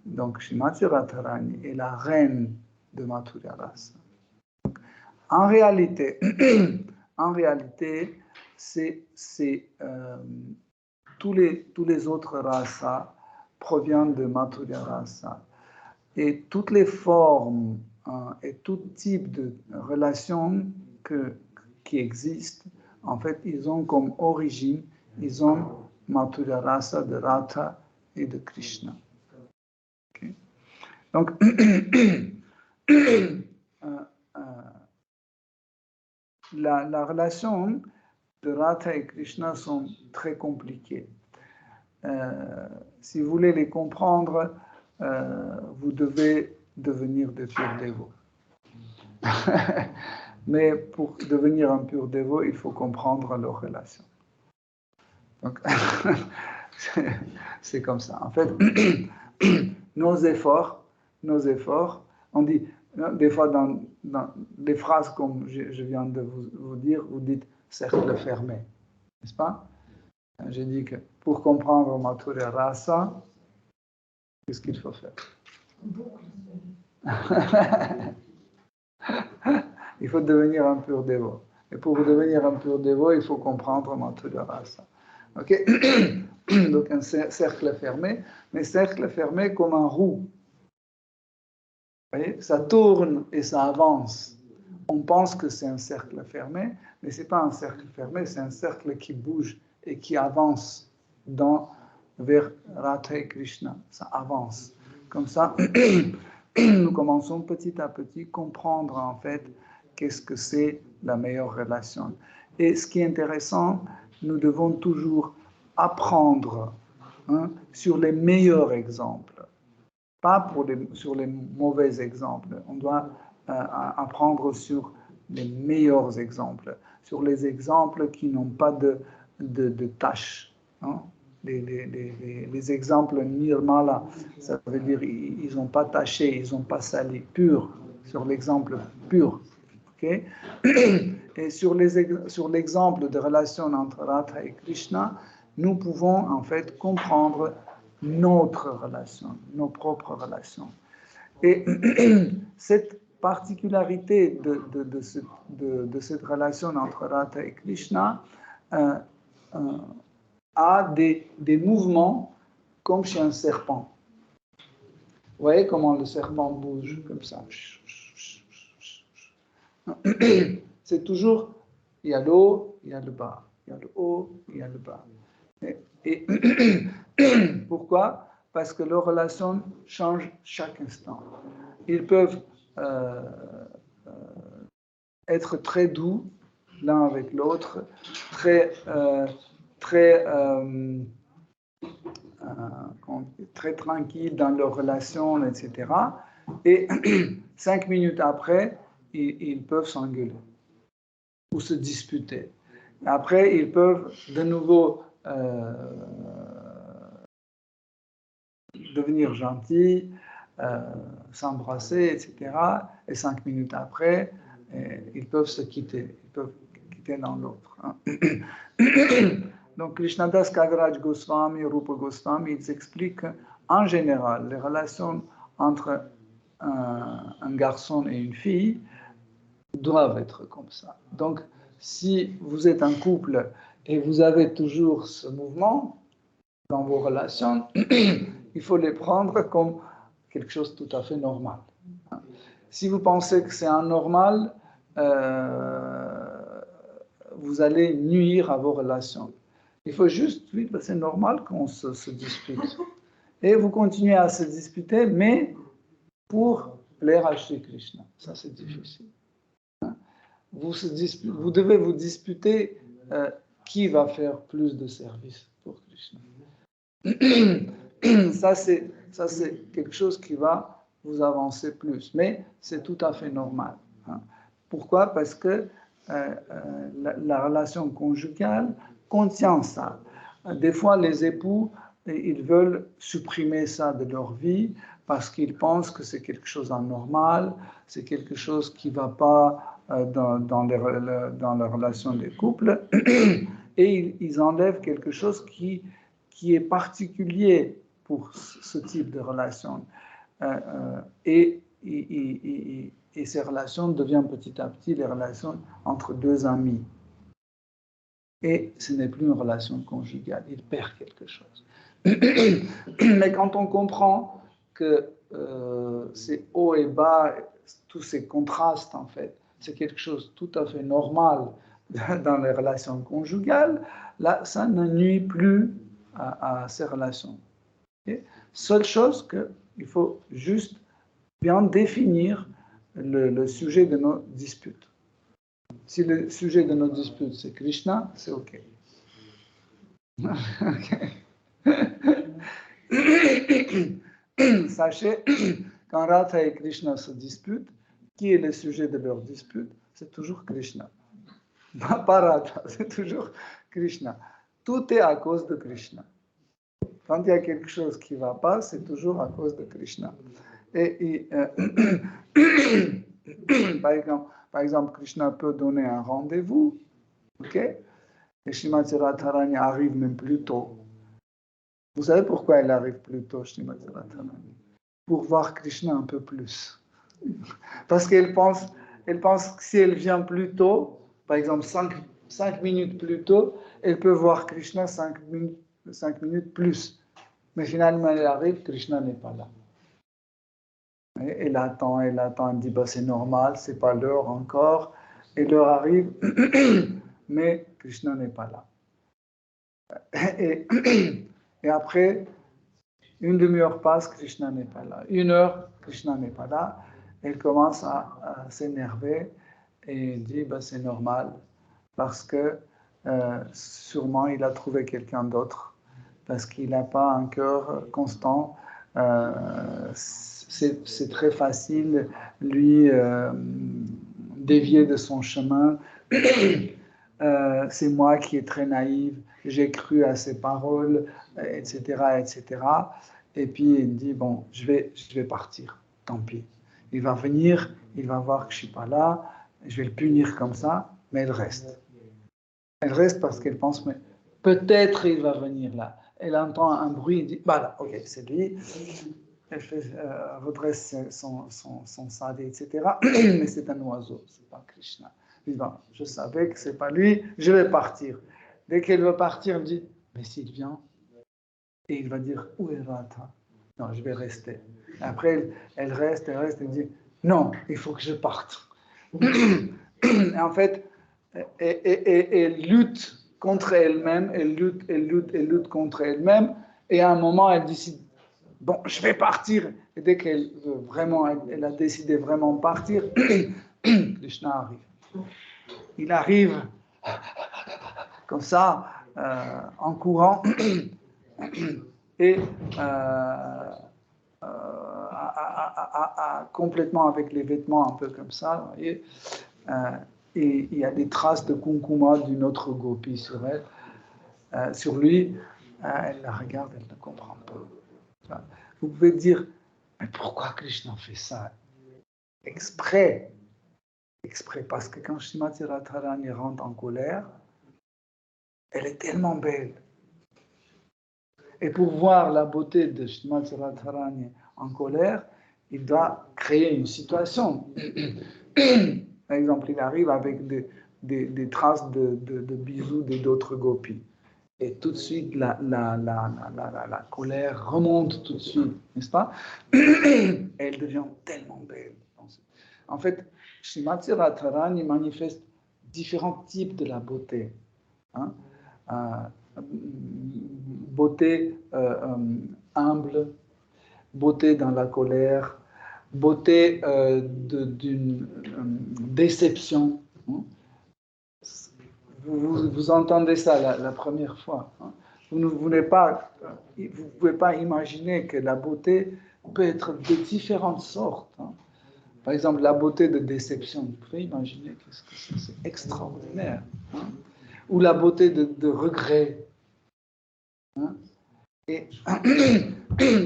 donc Srimati Radharani est la reine de Madhurya Rasa. Donc, en réalité, tous les autres rasas proviennent de Madhurya Rasa. Et toutes les formes et tout type de relations qui existent, en fait, ils ont comme origine, ils ont Madhurya Rasa de Radha et de Krishna. Okay. Donc, la relation de Radha et Krishna sont très compliquées. Si vous voulez les comprendre, vous devez devenir de purs dévots. Mais pour devenir un pur dévot, il faut comprendre leurs relations. Donc, C'est comme ça. En fait, nos efforts, on dit, des fois dans des phrases comme je viens de vous dire, vous dites cercle fermé, n'est-ce pas? J'ai dit que pour comprendre Mathurya Rasa, qu'est-ce qu'il faut faire? Il faut devenir un pur dévot. Et pour devenir un pur dévot, il faut comprendre Mathurya Rasa. Ok? Donc un cercle fermé, mais cercle fermé comme un roue. Vous voyez? Ça tourne et ça avance. On pense que c'est un cercle fermé, mais ce n'est pas un cercle fermé, c'est un cercle qui bouge et qui avance vers Radha et Krishna. Ça avance. Comme ça, nous commençons petit à petit à comprendre en fait qu'est-ce que c'est la meilleure relation. Et ce qui est intéressant, nous devons toujours apprendre sur les meilleurs exemples, pas sur les mauvais exemples. On doit apprendre sur les meilleurs exemples, sur les exemples qui n'ont pas de tâches. Les exemples nirmala, ça veut dire ils n'ont pas taché, ils n'ont pas sali, pur, sur l'exemple pur. Okay? Et sur l'exemple de relation entre Radha et Krishna, nous pouvons en fait comprendre notre relation, nos propres relations. Et cette particularité de cette relation entre Radha et Krishna a des mouvements comme chez un serpent. Vous voyez comment le serpent bouge comme ça. C'est toujours, il y a le haut, il y a le bas. Il y a le haut, il y a le bas. Et pourquoi? Parce que leurs relations changent chaque instant. Ils peuvent être très doux l'un avec l'autre, très tranquilles dans leurs relations, etc. Et 5 minutes après, ils peuvent s'engueuler ou se disputer. Après, ils peuvent de nouveau devenir gentils, s'embrasser, etc. Et 5 minutes après, ils peuvent se quitter. Ils peuvent quitter l'un l'autre. Donc, Krishnadas Kaviraj Goswami, Rupa Goswami, ils expliquent en général les relations entre un garçon et une fille doivent être comme ça. Donc, si vous êtes un couple et vous avez toujours ce mouvement dans vos relations, il faut les prendre comme quelque chose de tout à fait normal. Si vous pensez que c'est anormal, vous allez nuire à vos relations. Il faut juste, oui, c'est normal qu'on se dispute. Et vous continuez à se disputer, mais pour plaire à Shri Krishna. Ça, c'est difficile. Vous devez vous disputer qui va faire plus de service pour Krishna. Ça, c'est quelque chose qui va vous avancer plus. Mais c'est tout à fait normal. Pourquoi? Parce que la relation conjugale contient ça. Des fois, les époux, ils veulent supprimer ça de leur vie parce qu'ils pensent que c'est quelque chose d'anormal, c'est quelque chose qui ne va pas dans la relation des couples, et ils enlèvent quelque chose qui est particulier pour ce type de relation. Et ces relations deviennent petit à petit les relations entre deux amis. Et ce n'est plus une relation conjugale, il perd quelque chose. Mais quand on comprend que c'est haut et bas, tous ces contrastes en fait, c'est quelque chose de tout à fait normal dans les relations conjugales, là, ça ne nuit plus à ces relations. Okay? Seule chose qu'il faut juste bien définir le sujet de nos disputes. Si le sujet de nos disputes c'est Krishna, c'est OK. Sachez, quand Radha et Krishna se disputent, qui est le sujet de leur dispute? C'est toujours Krishna. Pas Radha, c'est toujours Krishna. Tout est à cause de Krishna. Quand il y a quelque chose qui ne va pas, c'est toujours à cause de Krishna. Par exemple, Krishna peut donner un rendez-vous, ok? Et Srimati Radharani arrive même plus tôt. Vous savez pourquoi elle arrive plus tôt, Srimati Radharani? Pour voir Krishna un peu plus. Parce qu'elle pense que si elle vient plus tôt, par exemple 5 minutes plus tôt, elle peut voir Krishna 5 minutes plus. Mais finalement, elle arrive, Krishna n'est pas là. Et elle attend, elle dit bah, c'est normal, c'est pas l'heure encore. Et l'heure arrive, mais Krishna n'est pas là. Et après, une demi-heure passe, Krishna n'est pas là. 1 heure, Krishna n'est pas là. Elle commence à s'énerver et dit bah, c'est normal parce que sûrement il a trouvé quelqu'un d'autre parce qu'il n'a pas un cœur constant. C'est très facile lui dévier de son chemin. C'est moi qui est très naïve, j'ai cru à ses paroles, etc., etc. Et puis il dit bon, je vais partir, tant pis. Il va venir, il va voir que je suis pas là, je vais le punir comme ça, mais elle reste. Elle reste parce qu'elle pense mais peut-être il va venir là. Elle entend un bruit, elle dit voilà, ok, c'est lui. Elle redresse son sadi, etc. Mais c'est un oiseau, c'est pas Krishna. Bon, je savais que c'est pas lui, je vais partir. Dès qu'elle veut partir, elle dit mais s'il vient, et il va dire où est Radha? Non, je vais rester. Après, elle reste, elle dit non, il faut que je parte. Et en fait, elle lutte contre elle-même, elle lutte contre elle-même, et à un moment, elle décide bon, je vais partir. Et dès qu'elle veut vraiment, elle a décidé vraiment de partir, Krishna arrive. Il arrive comme ça, en courant, et complètement avec les vêtements un peu comme ça, vous voyez, et il y a des traces de kunkuma d'une autre gopi sur elle, sur lui. Elle la regarde, elle ne comprend pas. Vous pouvez dire, mais pourquoi Krishna fait ça? Exprès, parce que quand Srimati Radharani rentre en colère, elle est tellement belle. Et pour voir la beauté de Srimati Radharani en colère, il doit créer une situation. Par exemple, il arrive avec des traces de bisous d'autres gopis. Et tout de suite, la colère remonte tout de suite, n'est-ce pas? Et elle devient tellement belle. En fait, Srimati Radharani manifeste différents types de la beauté. Hein? Beauté humble, beauté dans la colère, beauté d'une déception. Hein? Vous entendez ça la première fois. Hein? Vous ne pouvez pas imaginer que la beauté peut être de différentes sortes. Hein? Par exemple, la beauté de déception, vous pouvez imaginer qu'est-ce que c'est extraordinaire. Hein? Ou la beauté de regret. Hein? Et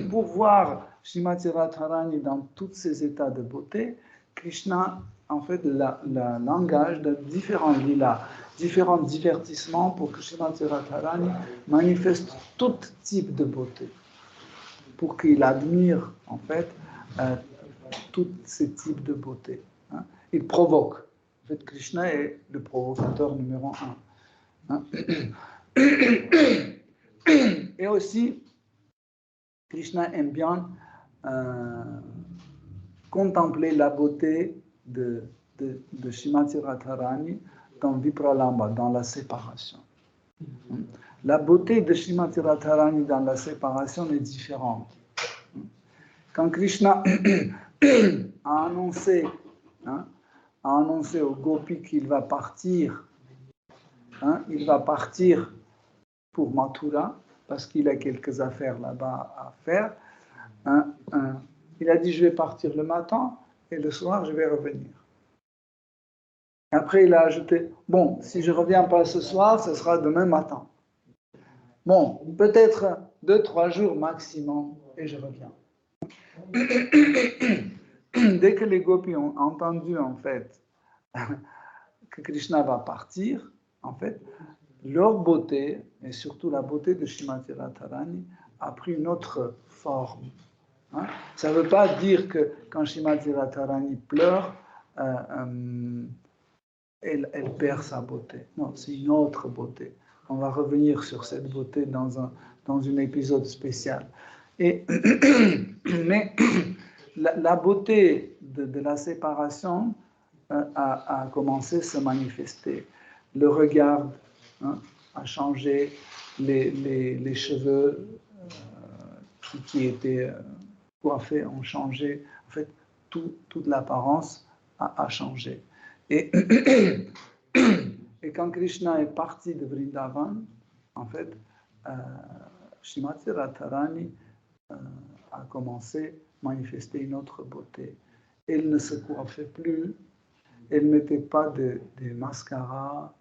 pour voir Srimati Radharani dans tous ces états de beauté, Krishna, en fait, l'engage de différents lilas, différents divertissements pour que Srimati Radharani manifeste tout type de beauté, pour qu'il admire, en fait, tous ces types de beauté. Hein. Il provoque. En fait, Krishna est le provocateur numéro 1. Hein. Et aussi, Krishna aime bien contempler la beauté de Srimati Radharani dans Vipralamba, dans la séparation. La beauté de Srimati Radharani dans la séparation est différente. Quand Krishna a annoncé aux gopis qu'il va partir, il va partir pour Mathura, parce qu'il a quelques affaires là-bas à faire. Il a dit, je vais partir le matin, et le soir, je vais revenir. Après, il a ajouté, bon, si je ne reviens pas ce soir, ce sera demain matin. Bon, peut-être 2-3 jours maximum et je reviens. Dès que les gopis ont entendu en fait que Krishna va partir, en fait, leur beauté, et surtout la beauté de Srimati Radharani, a pris une autre forme. Hein? Ça ne veut pas dire que quand Srimati Radharani pleure, elle perd sa beauté. Non, c'est une autre beauté. On va revenir sur cette beauté dans un épisode spécial. Mais la beauté de la séparation a commencé à se manifester. Le regard a changé, les cheveux qui étaient coiffés ont changé. En fait, toute l'apparence a changé. Et quand Krishna est parti de Vrindavan, en fait, Srimati Radharani a commencé à manifester une autre beauté. Elle ne se coiffait plus, elle ne mettait pas de mascara,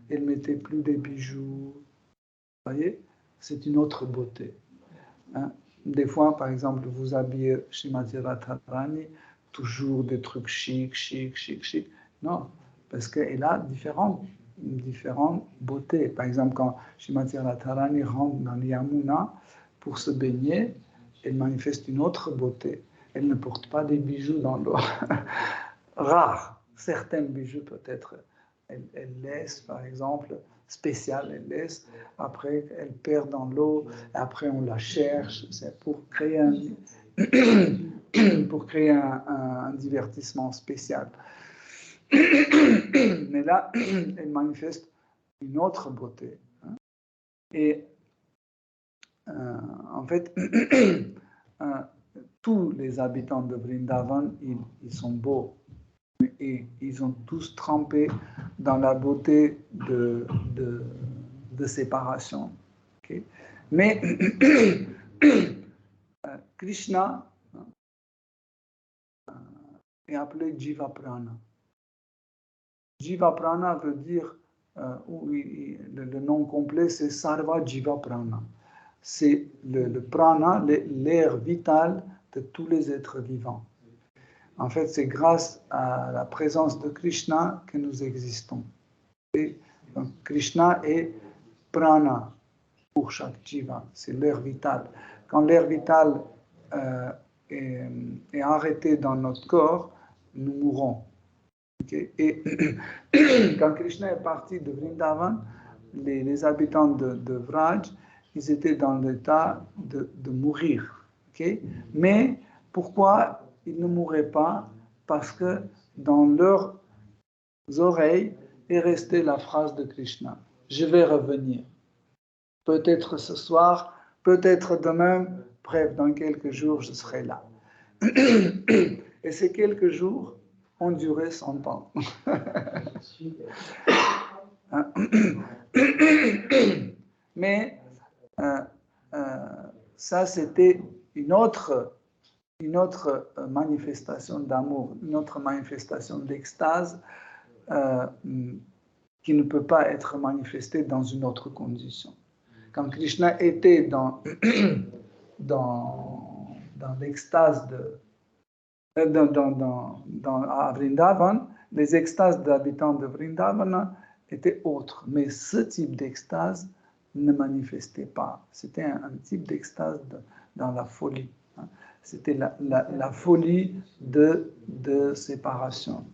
elle ne mettait plus des bijoux. Vous voyez, c'est une autre beauté. Hein? Des fois, par exemple, vous habillez Srimati Radharani, toujours des trucs chic. Non, parce qu'elle a différentes beautés. Par exemple, quand Srimati Radharani rentre dans Yamuna pour se baigner, elle manifeste une autre beauté. Elle ne porte pas des bijoux dans l'eau. Rare. Certains bijoux, peut-être, elle laisse, par exemple, spécial, elle laisse. Après, elle perd dans l'eau. Après, on la cherche. C'est pour créer un divertissement spécial. Mais là, elle manifeste une autre beauté. Et en fait, tous les habitants de Vrindavan, ils sont beaux. Et ils ont tous trempé dans la beauté de séparation. Okay? Mais Krishna est appelé Jiva Prana. Jiva Prana veut dire, le nom complet, c'est Sarva Jiva Prana. C'est le prana, l'air vital de tous les êtres vivants. En fait, c'est grâce à la présence de Krishna que nous existons. Et donc, Krishna est prana pour chaque jiva, c'est l'air vital. Quand l'air vital est arrêté dans notre corps, nous mourrons. Okay? Et quand Krishna est parti de Vrindavan, les habitants de Vraj, ils étaient dans l'état de mourir. Okay? Mais pourquoi ils ne mouraient pas? Parce que dans leurs oreilles est restée la phrase de Krishna. Je vais revenir. Peut-être ce soir, peut-être demain, bref, dans quelques jours, je serai là. Et ces quelques jours ont duré 100 ans. Mais ça, c'était une autre manifestation d'amour, une autre manifestation d'extase qui ne peut pas être manifestée dans une autre condition. Quand Krishna était dans l'extase à Vrindavan, les extases d'habitants de Vrindavan étaient autres, mais ce type d'extase ne manifestait pas. C'était un type d'extase dans la folie. C'était la folie de séparation.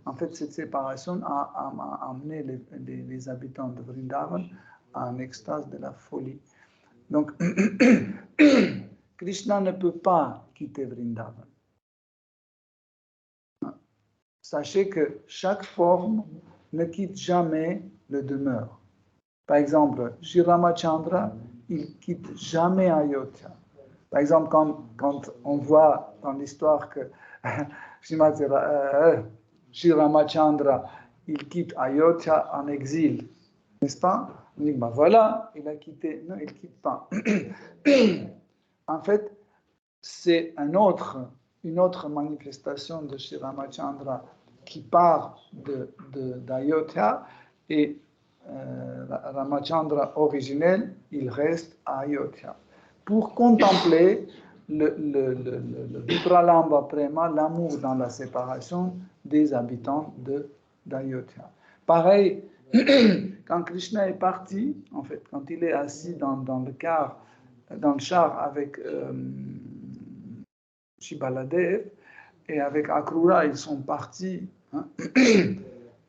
En fait, cette séparation a amené les habitants de Vrindavan à un extase de la folie. Donc, Krishna ne peut pas quitter Vrindavan. Sachez que chaque forme ne quitte jamais le demeure. Par exemple, Sri Ramachandra, il quitte jamais Ayodhya. Par exemple, quand on voit dans l'histoire que Sri Ramachandra, il quitte Ayodhya en exil, n'est-ce pas? On dit, ben voilà, il a quitté. Non, il ne quitte pas. En fait, c'est une autre manifestation de Sri Ramachandra qui part d'Ayodhya et Ramachandra originel, il reste à Ayodhya pour contempler le Vipralambha Prema, l'amour dans la séparation des habitants d'Ayodhya. Pareil, quand Krishna est parti, en fait, quand il est assis dans le char avec Shibaladev et avec Akrura, ils sont partis. Hein.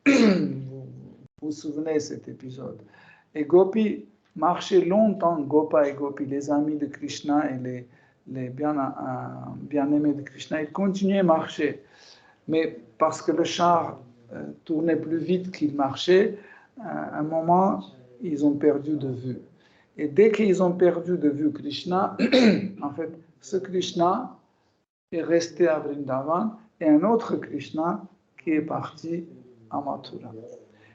Vous vous souvenez de cet épisode. Et Gopi marchait longtemps, Gopa et Gopi, les amis de Krishna et les bien-aimés de Krishna, ils continuaient à marcher. Mais parce que le char tournait plus vite qu'il marchait, à un moment, ils ont perdu de vue. Et dès qu'ils ont perdu de vue Krishna, en fait, ce Krishna est resté à Vrindavan et un autre Krishna qui est parti à Mathura.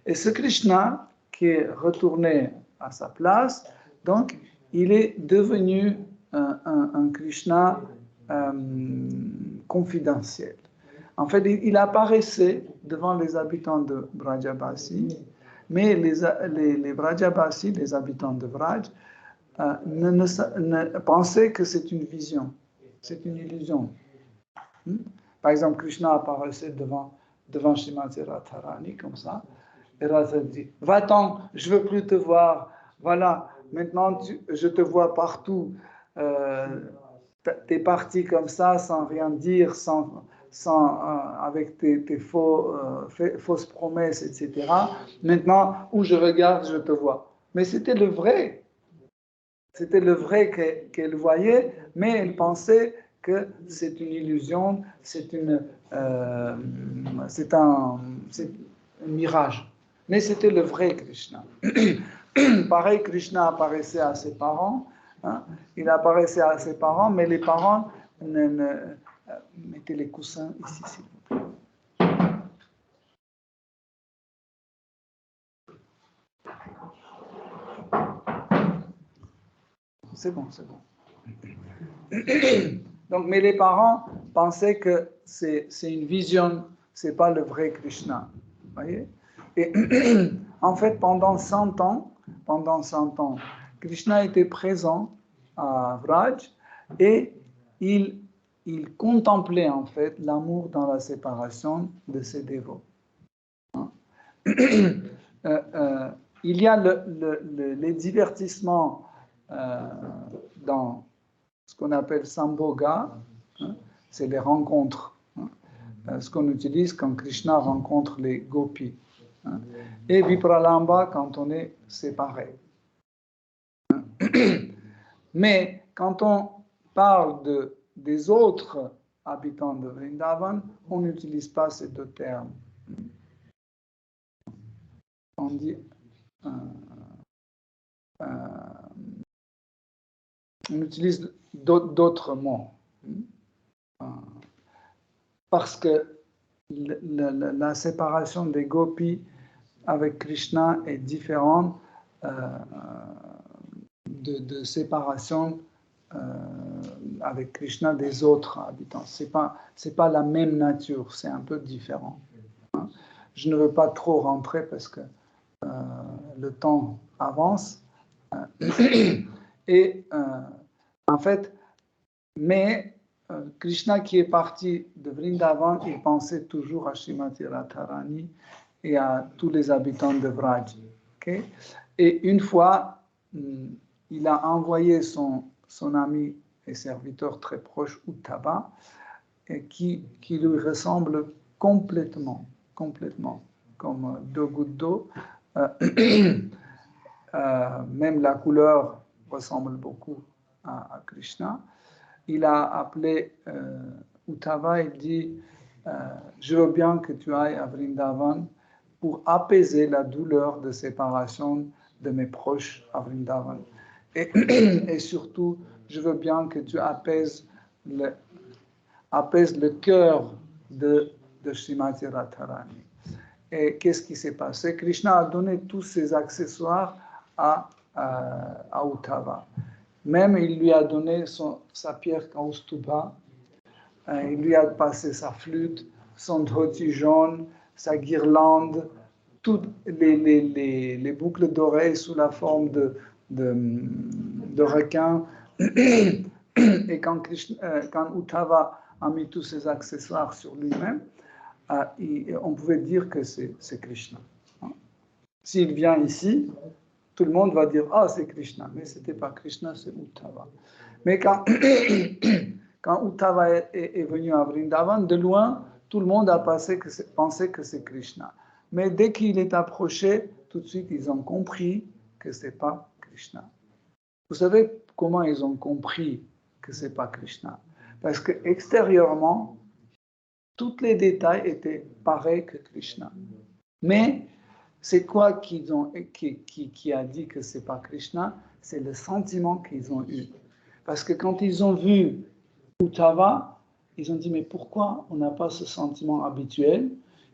Et ce Krishna qui est retourné à sa place, donc il est devenu un Krishna confidentiel. En fait, il apparaissait devant les habitants de Brajabasi, mais les Brajabasi, les habitants de Braj, pensaient que c'est une vision, c'est une illusion. Par exemple, Krishna apparaissait devant Srimati Radharani, comme ça, et Radha dit, va-t'en, je ne veux plus te voir, voilà, maintenant je te vois partout, t'es parti comme ça, sans rien dire, avec tes fausses promesses, etc. Maintenant, où je regarde, je te vois. Mais c'était le vrai. C'était le vrai qu'elle voyait, mais elle pensait que c'est une illusion, c'est un mirage. Mais c'était le vrai Krishna. Pareil, Krishna apparaissait à ses parents. Hein, il apparaissait à ses parents, mais les parents mettez les coussins ici, s'il vous plaît. C'est bon, c'est bon. Donc, mais les parents pensaient que c'est une vision, c'est pas le vrai Krishna. Voyez? Et en fait, pendant 100 ans, Krishna était présent à Vraj et il contemplait en fait l'amour dans la séparation de ses dévots. Il y a les divertissements dans ce qu'on appelle Sambhoga, c'est les rencontres, ce qu'on utilise quand Krishna rencontre les gopis, et Vipralambha quand on est séparé. Mais quand on parle des autres habitants de Vrindavan, on n'utilise pas ces deux termes. On dit on utilise d'autres mots. Parce que la séparation des gopis avec Krishna est différente de séparation avec Krishna des autres habitants. C'est pas la même nature, c'est un peu différent. Hein. Je ne veux pas trop rentrer parce que le temps avance. Et en fait, mais Krishna qui est parti de Vrindavan, il pensait toujours à Srimati Radharani et à tous les habitants de Vraj. Okay? Et une fois, il a envoyé son ami et serviteur très proche, Uttava, qui lui ressemble complètement, comme deux gouttes d'eau. Même la couleur ressemble beaucoup à Krishna. Il a appelé Uttava et dit je veux bien que tu ailles à Vrindavan pour apaiser la douleur de séparation de mes proches à Vrindavan. Et surtout, je veux bien que tu apaises le cœur de Srimati Radharani. Et qu'est-ce qui s'est passé? Krishna a donné tous ses accessoires à Uttava. Même il lui a donné sa pierre Kaustubha, il lui a passé sa flûte, son dhoti jaune, sa guirlande, toutes les boucles d'oreilles sous la forme de requins. Et quand Uddhava a mis tous ses accessoires sur lui-même, on pouvait dire que c'est Krishna. S'il vient ici, tout le monde va dire « Ah, c'est Krishna », mais ce n'était pas Krishna, c'est Uddhava. Mais quand Uddhava est venu à Vrindavan, de loin, tout le monde a pensé que c'est Krishna. Mais dès qu'il est approché, tout de suite, ils ont compris que ce n'est pas Krishna. Vous savez comment ils ont compris que ce n'est pas Krishna? Parce qu'extérieurement, tous les détails étaient pareils que Krishna. Mais c'est quoi qui a dit que ce n'est pas Krishna? C'est le sentiment qu'ils ont eu. Parce que quand ils ont vu Uddhava, ils ont dit, mais pourquoi on n'a pas ce sentiment habituel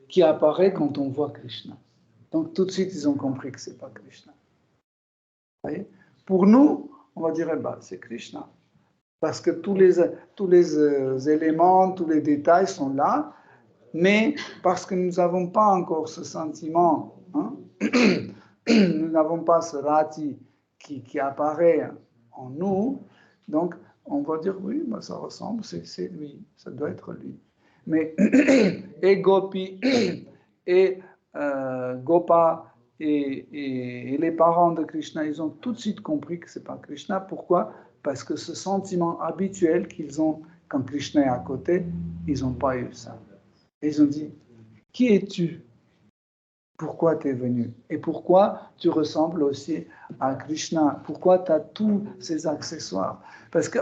qui apparaît quand on voit Krishna? Donc tout de suite, ils ont compris que ce n'est pas Krishna. Vous voyez? Pour nous, on va dire, c'est Krishna. Parce que tous les éléments, tous les détails sont là, mais parce que nous n'avons pas encore ce sentiment, nous n'avons pas ce rati qui apparaît en nous, donc on va dire, oui, ça ressemble, c'est lui, ça doit être lui. Mais et Gopi, et Gopa, et les parents de Krishna, ils ont tout de suite compris que ce n'est pas Krishna. Pourquoi? Parce que ce sentiment habituel qu'ils ont quand Krishna est à côté, ils n'ont pas eu ça. Et ils ont dit, qui es-tu? Pourquoi tu es venu? Et pourquoi tu ressembles aussi à Krishna? Pourquoi tu as tous ces accessoires? Parce que,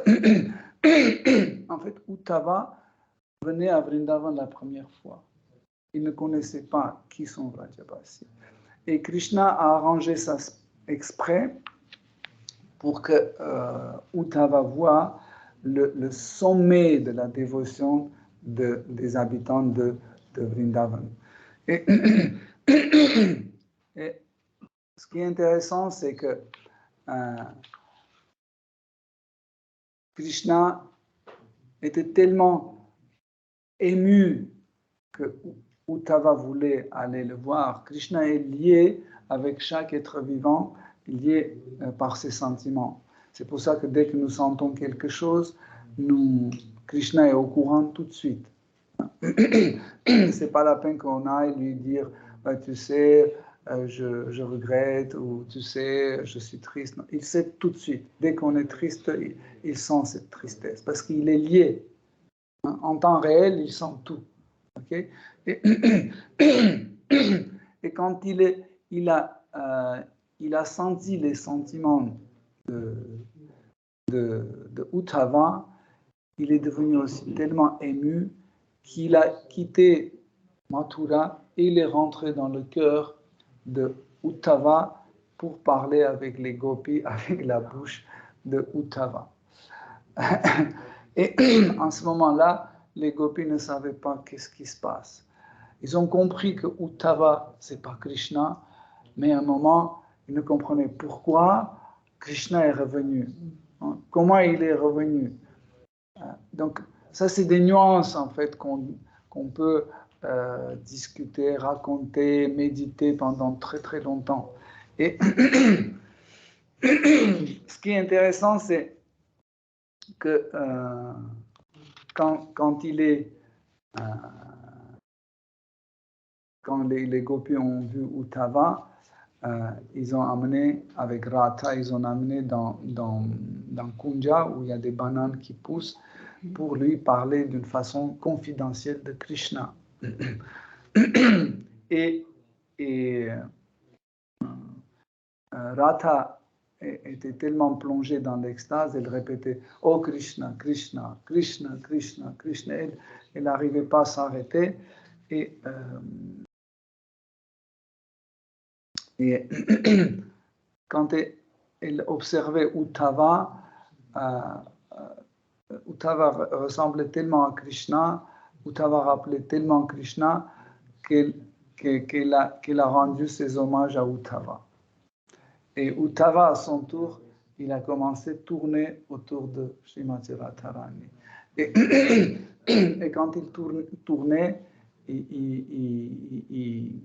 en fait, Uddhava venait à Vrindavan la première fois. Il ne connaissait pas qui sont Vrajabasi. Et Krishna a arrangé ça exprès pour que Uddhava voie le sommet de la dévotion des habitants de Vrindavan. Et ce qui est intéressant, c'est que Krishna était tellement ému que Uddhava voulait aller le voir. Krishna est lié avec chaque être vivant, lié par ses sentiments. C'est pour ça que dès que nous sentons quelque chose, Krishna est au courant tout de suite. C'est pas la peine qu'on aille lui dire, tu sais, je regrette, ou tu sais, je suis triste. Non, il sait tout de suite. Dès qu'on est triste, il sent cette tristesse, parce qu'il est lié. En temps réel, il sent tout. Okay? Et quand il a senti les sentiments de Uddhava, il est devenu aussi tellement ému qu'il a quitté Mathura et il est rentré dans le cœur de Uddhava pour parler avec les gopis, avec la bouche de Uddhava. Et en ce moment-là, les gopis ne savaient pas qu'est-ce qui se passe. Ils ont compris que Uddhava, ce n'est pas Krishna, mais à un moment, ils ne comprenaient pourquoi Krishna est revenu. Comment il est revenu. Donc, ça, c'est des nuances, en fait, qu'on peut discuter, raconter, méditer pendant très, très longtemps. Et ce qui est intéressant, c'est que quand les gopis ont vu Uddhava, ils ont amené, avec Radha, ils ont amené dans Kunja, où il y a des bananes qui poussent, pour lui parler d'une façon confidentielle de Krishna. Et Radha était tellement plongée dans l'extase, elle répétait « Oh Krishna, Krishna, Krishna, Krishna, Krishna ». Elle n'arrivait pas à s'arrêter. Et quand elle observait Uddhava, Uddhava ressemblait tellement à Krishna, Uddhava rappelait tellement Krishna qu'elle a rendu ses hommages à Uddhava. Et Uddhava, à son tour, il a commencé à tourner autour de Srimati Radharani. Et quand il tournait, il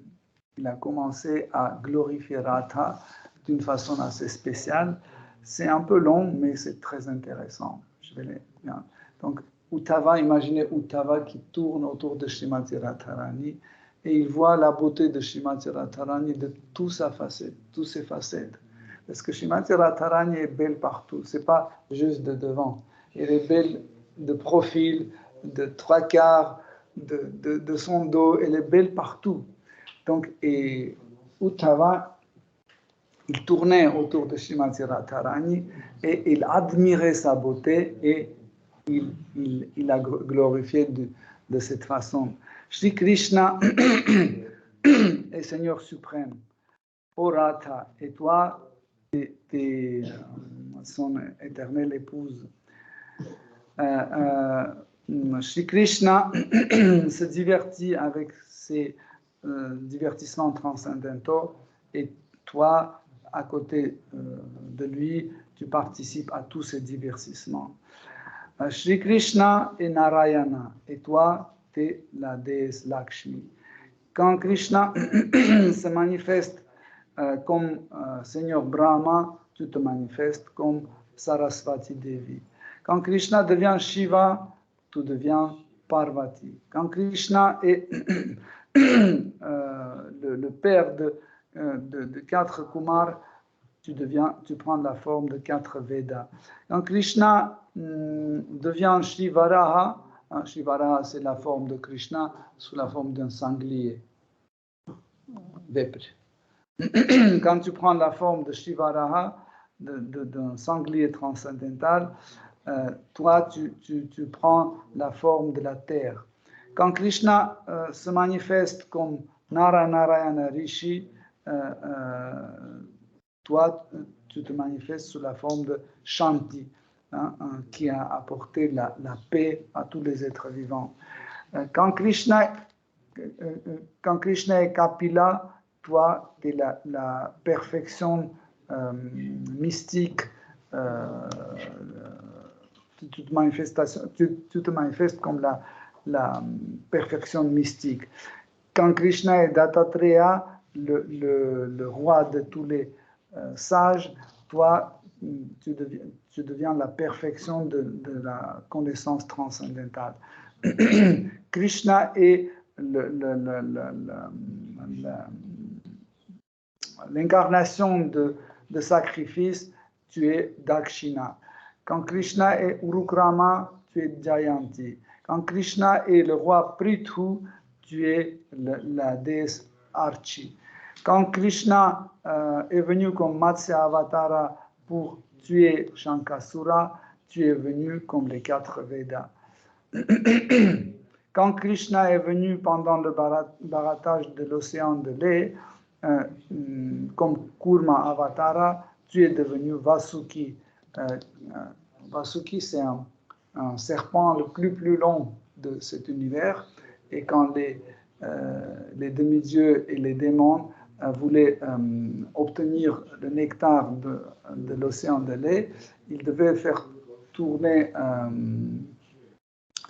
il a commencé à glorifier Radha d'une façon assez spéciale. C'est un peu long, mais c'est très intéressant. Je vais les... Bien. Donc, Uddhava, imaginez Uddhava qui tourne autour de Srimati Radharani et il voit la beauté de Srimati Radharani de toutes ses facettes. Parce que Srimati Radharani est belle partout, c'est pas juste de devant. Elle est belle de profil, de trois quarts, de son dos, elle est belle partout. Donc, et Uddhava, il tournait autour de Srimati Radharani et il admirait sa beauté et il a glorifié de cette façon. Shri Krishna est Seigneur suprême. Ô Radha, et toi, t'es son éternelle épouse. Shri Krishna se divertit avec ses divertissements transcendantaux et toi, à côté de lui, tu participes à tous ces divertissements. Shri Krishna est Narayana et toi, tu es la déesse Lakshmi. Quand Krishna se manifeste comme Seigneur Brahma, tu te manifestes comme Sarasvati Devi. Quand Krishna devient Shiva, tu deviens Parvati. Quand Krishna est le père de 4 Kumars, tu prends la forme de 4 Védas. Quand Krishna devient Shivaraha, Shivaraha c'est la forme de Krishna sous la forme d'un sanglier. Vépre. Quand tu prends la forme de Shivaraha, d'un sanglier transcendantal, toi tu prends la forme de la terre. Quand Krishna se manifeste comme Narayana Rishi, toi, tu te manifestes sous la forme de Shanti, qui a apporté la paix à tous les êtres vivants. Quand Krishna est Kapila, toi, tu es la perfection mystique. Tu te manifestes comme la perfection mystique. Quand Krishna est Dattatreya, le roi de tous les sages, toi, tu deviens la perfection de la connaissance transcendantale. Krishna est l'incarnation de sacrifice, tu es Dakshina. Quand Krishna est Urukrama, tu es Jayanti. Quand Krishna est le roi Prithu, tu es la déesse Archi. Quand Krishna est venu comme Matsya Avatara pour tuer Shankasura, tu es venu comme les 4 Védas. Quand Krishna est venu pendant le barattage de l'océan de lait, comme Kurma Avatara, tu es devenu Vasuki. Vasuki, c'est un serpent le plus long de cet univers. Et quand les demi-dieux et les démons voulaient obtenir le nectar de l'océan de lait, ils devaient faire tourner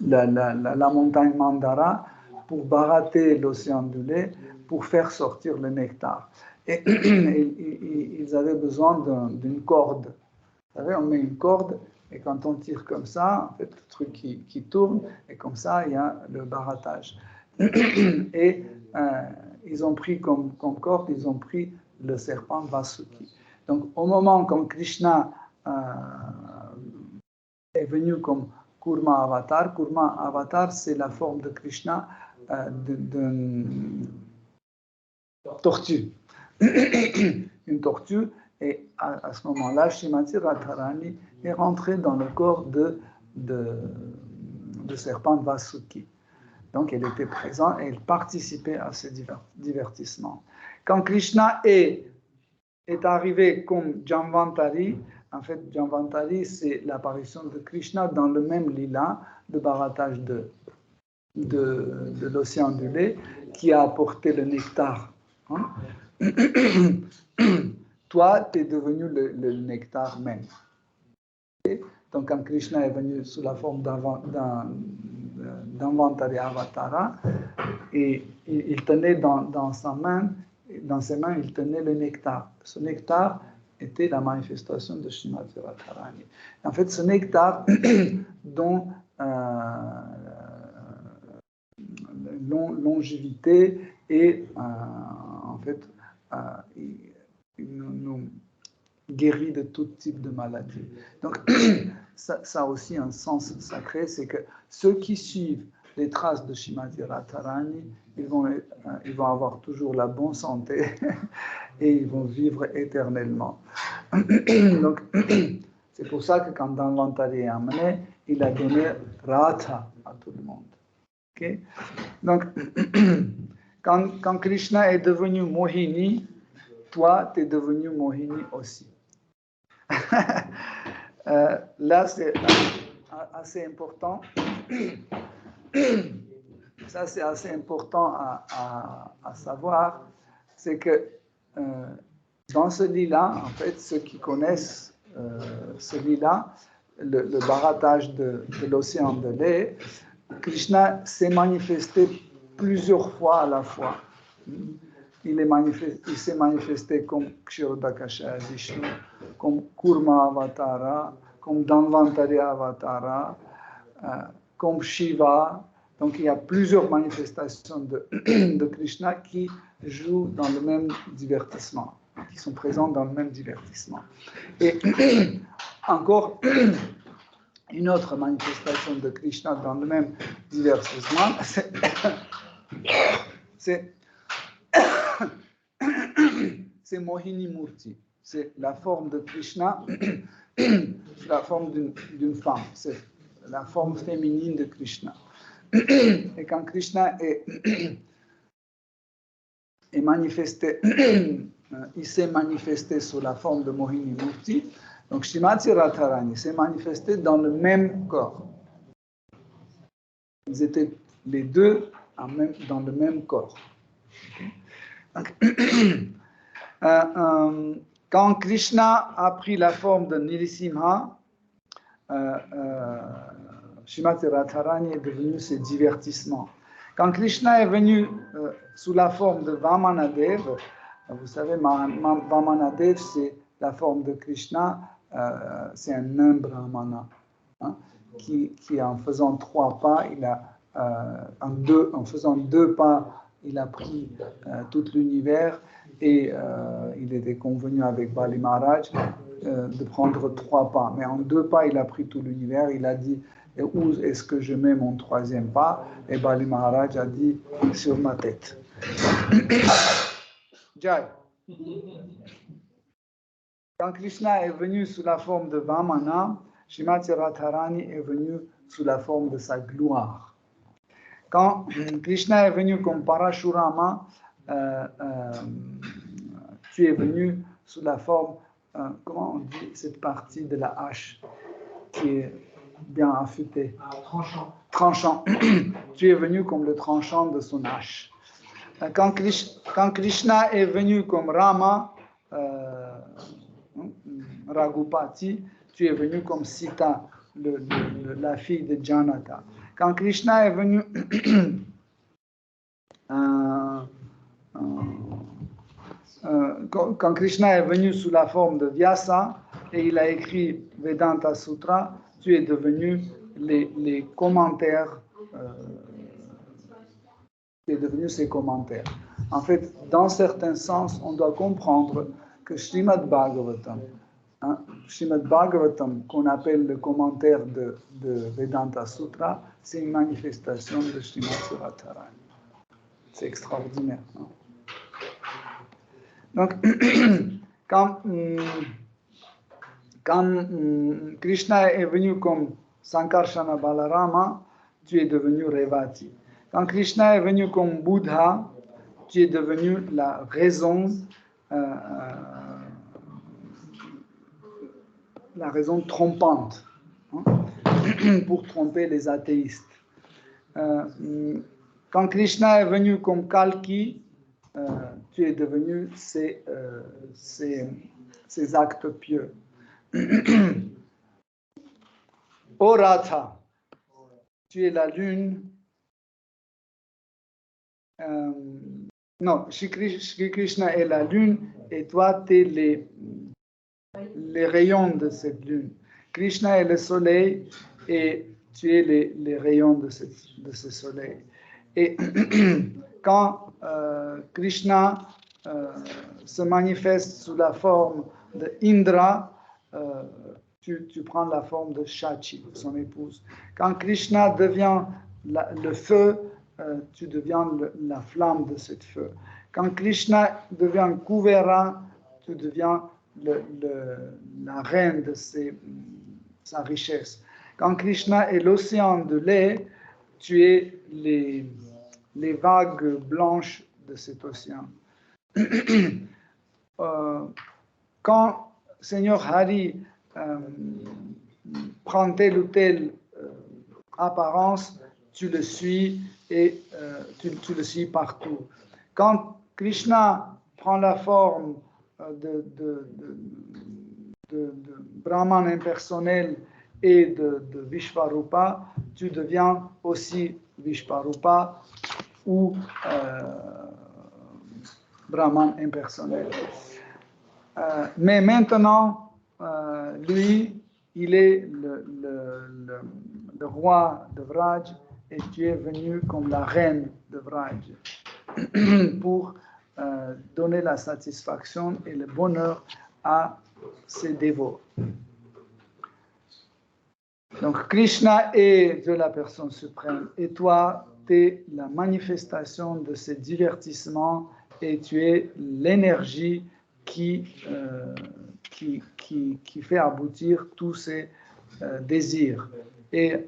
la montagne Mandara pour barater l'océan de lait, pour faire sortir le nectar. Et ils avaient besoin d'une corde. Vous savez, on met une corde, et quand on tire comme ça, en fait, le truc qui tourne, et comme ça, il y a le barattage. Et ils ont pris comme corde, ils ont pris le serpent Vasuki. Donc, au moment quand Krishna est venu comme Kurma Avatar, c'est la forme de Krishna d'une tortue. Une tortue, et à ce moment-là, Srimati Radharani est rentrée dans le corps de serpent Vasuki. Donc, elle était présente et elle participait à ces divertissements. Quand Krishna est arrivé comme Jamvantari, en fait, Jamvantari, c'est l'apparition de Krishna dans le même lila de baratage de l'océan du lait qui a apporté le nectar. Hein? Toi, tu es devenu le nectar même. Okay? Donc, quand Krishna est venu sous la forme d'Anvantari Avatara, et il tenait dans sa main dans ses mains, il tenait le nectar. Ce nectar était la manifestation de Srimati Radharani. En fait, ce nectar dont longévité et en fait il nous guérit de tout type de maladie. Donc ça a aussi un sens sacré, c'est que ceux qui suivent les traces de Srimati Radharani, ils vont avoir toujours la bonne santé et ils vont vivre éternellement. Donc c'est pour ça que quand Dhanvantari est amené, il a donné Radha à tout le monde. Okay? Donc, quand Krishna est devenu Mohini, toi, tu es devenu Mohini aussi. Là, c'est assez important. Ça, c'est assez important à savoir. C'est que dans ce lit-là, en fait, ceux qui connaissent ce lit-là, le baratage de l'océan de lait, Krishna s'est manifesté plusieurs fois à la fois. Il s'est manifesté comme Kshirodakasha Vishnu, comme Kurma Avatara, comme Dhanvantari Avatara, comme Shiva. Donc il y a plusieurs manifestations de Krishna qui jouent dans le même divertissement, qui sont présentes dans le même divertissement. Et encore une autre manifestation de Krishna dans le même divertissement, c'est Mohini Murti. C'est la forme de Krishna, la forme d'une femme. C'est la forme féminine de Krishna. Et quand Krishna est manifesté, il s'est manifesté sous la forme de Mohini Murti. Donc Srimati Radharani s'est manifesté dans le même corps. Ils étaient les deux dans le même corps. Donc, quand Krishna a pris la forme de Nrisimha, Srimati Radharani est devenu ses divertissements. Quand Krishna est venu sous la forme de Vamanadev, vous savez, Vamanadev, c'est la forme de Krishna, c'est un nain brahmana, hein, qui en faisant 3 pas, en faisant 2 pas, il a pris tout l'univers et il était convenu avec Bali Maharaj de prendre 3 pas. Mais en 2 pas, il a pris tout l'univers. Il a dit, où est-ce que je mets mon 3e pas? Et Bali Maharaj a dit, sur ma tête. Jai. Quand Krishna est venu sous la forme de Vamana, Srimati Radharani est venu sous la forme de sa gloire. Quand Krishna est venu comme Parashurama, tu es venu sous la forme, comment on dit cette partie de la hache qui est bien affûtée? Tranchant. Tu es venu comme le tranchant de son hache. Quand Krishna est venu comme Rama, Raghupati, tu es venu comme Sita, la fille de Janaka. Quand Krishna est venu quand Krishna est venu sous la forme de Vyasa et il a écrit Vedanta Sutra, tu es devenu les commentaires, tu es devenu ses commentaires. En fait, dans certains sens, on doit comprendre que Srimad Bhagavatam, Srimad Bhagavatam, qu'on appelle le commentaire de Vedanta Sutra, c'est une manifestation de Srimati Radharani. C'est extraordinaire. Non? Donc, quand Krishna est venu comme Sankarshana Balarama, tu es devenu Revati. Quand Krishna est venu comme Bouddha, tu es devenu la raison trompante, hein, pour tromper les athéistes. Quand Krishna est venu comme Kalki, tu es devenu ces actes pieux. Ô Radha, tu es la lune Non, Shri Krishna est la lune et toi, tu es les rayons de cette lune. Krishna est le soleil et tu es les rayons de ce soleil. Et quand Krishna se manifeste sous la forme de Indra, tu prends la forme de Shachi, son épouse. Quand Krishna devient le feu, tu deviens la flamme de ce feu. Quand Krishna devient Kuvera, tu deviens la reine de sa richesse. Quand Krishna est l'océan de lait, tu es les vagues blanches de cet océan. Quand Seigneur Hari prend telle ou telle apparence, tu le suis et tu le suis partout. Quand Krishna prend la forme de Brahman impersonnel et de Vishvarupa, tu deviens aussi Vishvarupa ou Brahman impersonnel. Mais maintenant, lui, il est le roi de Vraj et tu es venu comme la reine de Vraj pour donner la satisfaction et le bonheur à ses dévots. Donc Krishna est de la personne suprême et toi, tu es la manifestation de ce divertissement et tu es l'énergie qui fait aboutir tous ces désirs. Et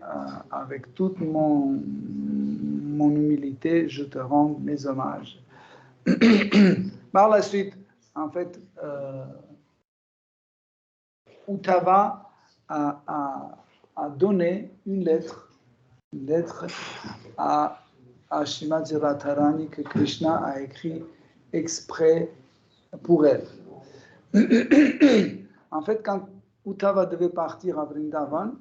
avec toute mon humilité, je te rends mes hommages. Par la suite, en fait, Uddhava a donné une lettre à Srimati Radharani que Krishna a écrit exprès pour elle. En fait, quand Uddhava devait partir à Vrindavan,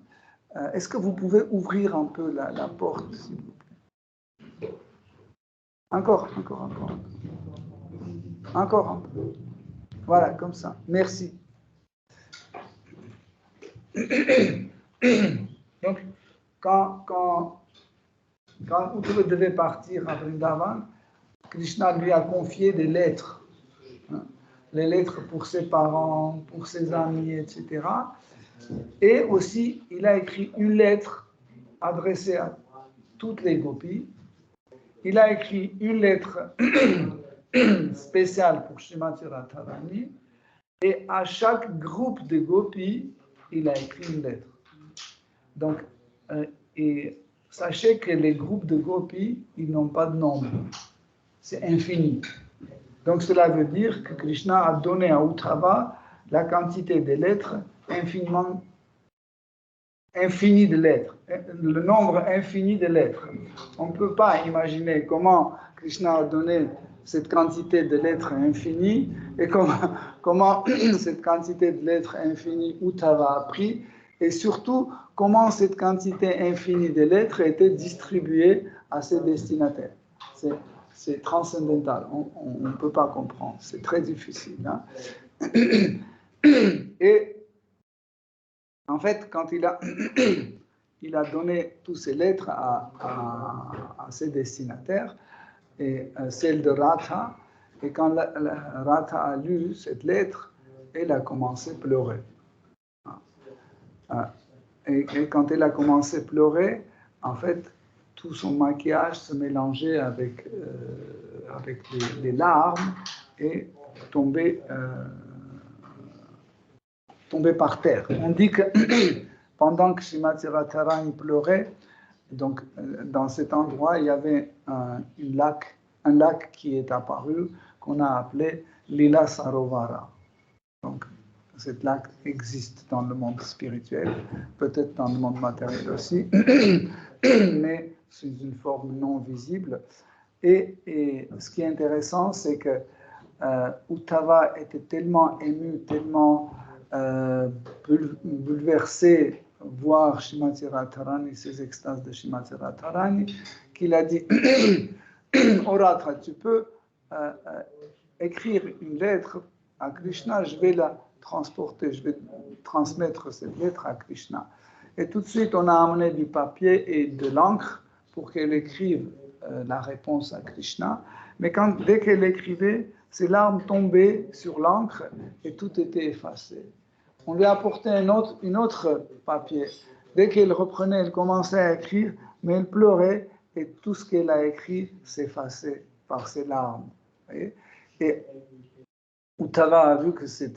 est-ce que vous pouvez ouvrir un peu la porte, s'il vous plaît? Encore un peu. Voilà, comme ça. Merci. Donc, quand Uddhava devait partir à Vrindavan, Krishna lui a confié des lettres. Les lettres pour ses parents, pour ses amis, etc. Et aussi, il a écrit une lettre adressée à toutes les gopis. Il a écrit une lettre spéciale pour Srimati Radharani. Et à chaque groupe de gopis, il a écrit une lettre. Donc, et sachez que les groupes de gopis, ils n'ont pas de nombre. C'est infini. Donc, cela veut dire que Krishna a donné à Uddhava la quantité de lettres infini de lettres, le nombre infini de lettres. On ne peut pas imaginer comment Krishna a donné cette quantité de lettres infinies et comment cette quantité de lettres infinies Uddhava a pris et surtout comment cette quantité infinie de lettres a été distribuée à ses destinataires. C'est transcendantal, on ne peut pas comprendre, c'est très difficile. Hein? Et en fait, quand il a donné toutes ces lettres à ses destinataires, et celle de Radha, et quand Radha a lu cette lettre, elle a commencé à pleurer. Et quand elle a commencé à pleurer, en fait, tout son maquillage se mélangeait avec les larmes et tombait par terre. On dit que pendant que Srimati Radharani pleurait, donc dans cet endroit, il y avait un lac qui est apparu, qu'on a appelé Lila Sarovara. Donc, cet lac existe dans le monde spirituel, peut-être dans le monde matériel aussi, mais sous une forme non visible. Et ce qui est intéressant, c'est que Uddhava était tellement ému, tellement bouleversé voir Srimati Radharani, ces extases de Srimati Radharani, qu'il a dit « Oh Radha, tu peux écrire une lettre à Krishna, je vais la transporter, je vais transmettre cette lettre à Krishna. Et tout de suite, on a amené du papier et de l'encre pour qu'elle écrive la réponse à Krishna. Mais dès qu'elle écrivait, ses larmes tombaient sur l'encre et tout était effacé. On lui a apporté un autre papier. Dès qu'elle reprenait, elle commençait à écrire, mais elle pleurait et tout ce qu'elle a écrit s'effaçait par ses larmes. Et Uddhava a vu que c'est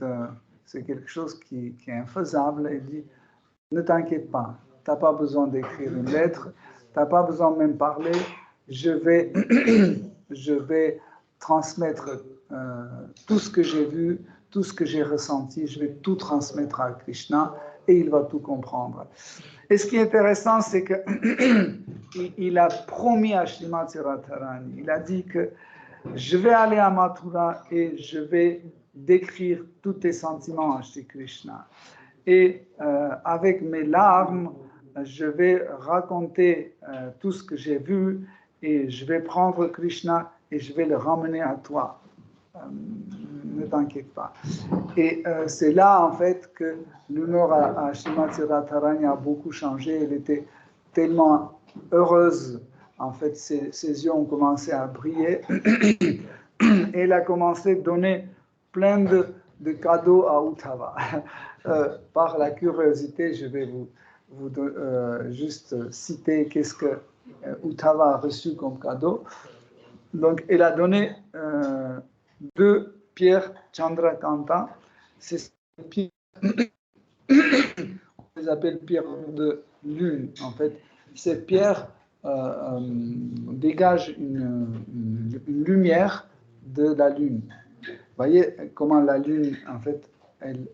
quelque chose qui est infaisable et dit, ne t'inquiète pas, tu n'as pas besoin d'écrire une lettre, tu n'as pas besoin de même parler, je vais transmettre tout ce que j'ai vu, tout ce que j'ai ressenti, je vais tout transmettre à Krishna et il va tout comprendre. Et ce qui est intéressant, c'est qu'il a promis à Srimati Radharani, il a dit que je vais aller à Mathura et je vais décrire tous tes sentiments à Shri Krishna. Et avec mes larmes, je vais raconter tout ce que j'ai vu et je vais prendre Krishna et je vais le ramener à toi. Ne t'inquiète pas. Et c'est là, en fait, que l'humeur à Srimati Radharani a beaucoup changé. Elle était tellement heureuse. En fait, ses yeux ont commencé à briller. Et elle a commencé à donner plein de cadeaux à Uddhava. Par la curiosité, je vais vous juste citer qu'est-ce que Uddhava a reçu comme cadeau. Donc, elle a donné 2 pierres Chandrakanta. C'est pierres, on les appelle pierres de lune. En fait, ces pierres dégagent une lumière de la lune. Vous voyez comment la lune, en fait, elle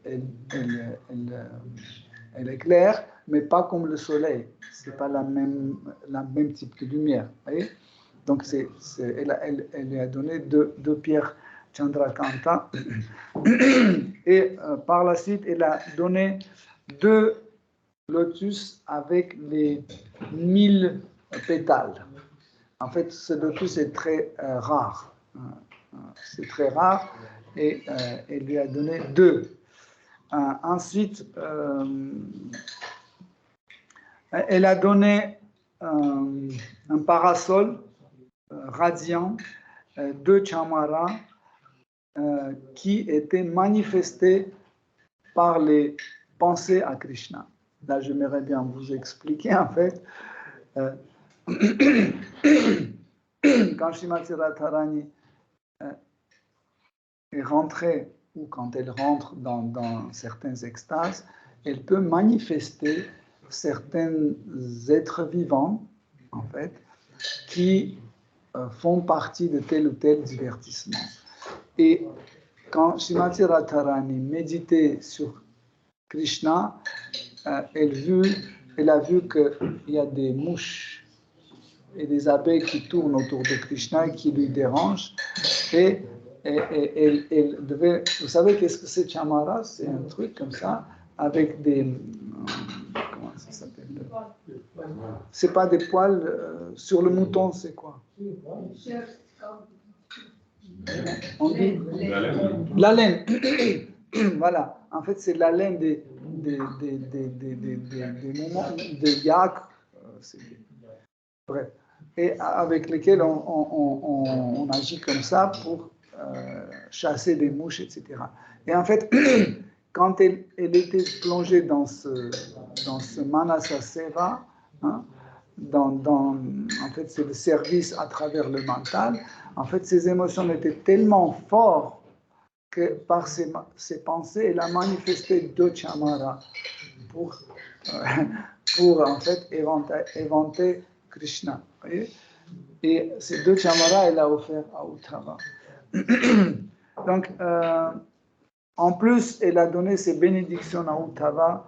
éclaire, mais pas comme le soleil. Ce n'est pas la même type de lumière. Vous voyez? Donc, elle lui a donné deux pierres Chandrakanta. Et par la suite, elle a donné 2 lotus avec les 1000 pétales. En fait, ce lotus est très rare. C'est très rare. Et elle lui a donné 2. Ensuite, elle a donné un parasol radiant, 2 chamaras qui étaient manifestés par les pensées à Krishna. Là, j'aimerais bien vous expliquer, en fait. Quand Srimati Radharani est rentrée, ou quand elle rentre dans certaines extases, elle peut manifester certains êtres vivants, en fait, qui font partie de tel ou tel divertissement. Et quand Srimati Radharani méditait sur Krishna, elle a vu qu'il y a des mouches et des abeilles qui tournent autour de Krishna et qui lui dérangent. Et elle devait... Vous savez qu'est-ce que c'est Chamara? C'est un truc comme ça, avec des... comment ça s'appelle? C'est pas des poils sur le mouton, c'est quoi? On dit la laine. Voilà. En fait, c'est la laine des yak. Bref. Et avec lesquels on agit comme ça pour chasser des mouches, etc. Et en fait, quand elle était plongée dans ce manasa seva, hein, en fait, c'est le service à travers le mental. En fait, ses émotions étaient tellement fortes que par ses pensées, elle a manifesté 2 chamaras pour en fait éventer Krishna. Voyez? Et ces 2 chamaras, elle a offert à Uddhava. Donc, en plus, elle a donné ses bénédictions à Uddhava.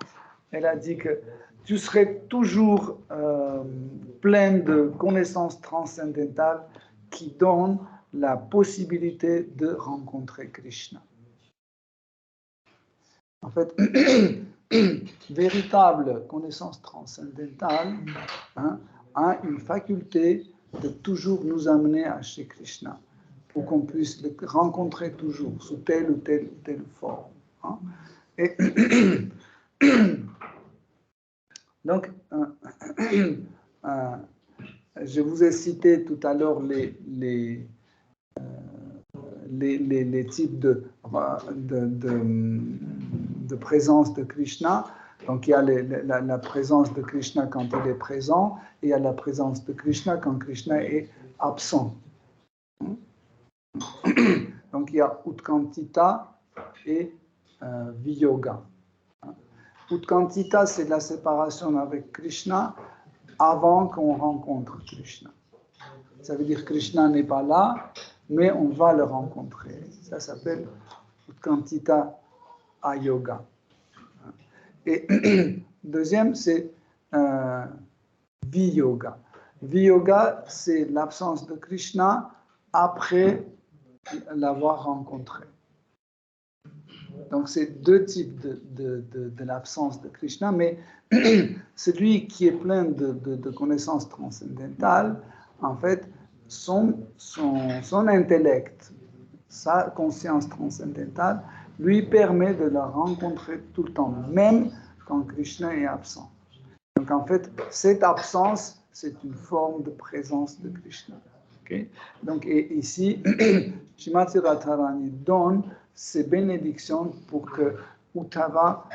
Elle a dit que tu serais toujours plein de connaissances transcendantales qui donnent la possibilité de rencontrer Krishna. En fait, véritable connaissance transcendantale a une faculté de toujours nous amener à chez Krishna. pour qu'on puisse le rencontrer toujours sous telle ou telle forme. Hein. Et donc, je vous ai cité tout à l'heure les types de présence de Krishna. Donc, il y a la présence de Krishna quand il est présent, et il y a la présence de Krishna quand Krishna est absent. Donc, il y a Utkantita et Viyoga. Utkantita, c'est la séparation avec Krishna avant qu'on rencontre Krishna. Ça veut dire que Krishna n'est pas là, mais on va le rencontrer. Ça s'appelle Utkantita Ayoga. Et deuxième, c'est Viyoga. Viyoga, c'est l'absence de Krishna après l'avoir rencontré. Donc, c'est deux types de l'absence de Krishna, mais celui qui est plein de connaissances transcendantales, en fait, son intellect, sa conscience transcendantale, lui permet de la rencontrer tout le temps, même quand Krishna est absent. Donc, en fait, cette absence, c'est une forme de présence de Krishna. Okay? Donc, et ici, Srimati Radharani donne ces bénédictions pour que Uddhava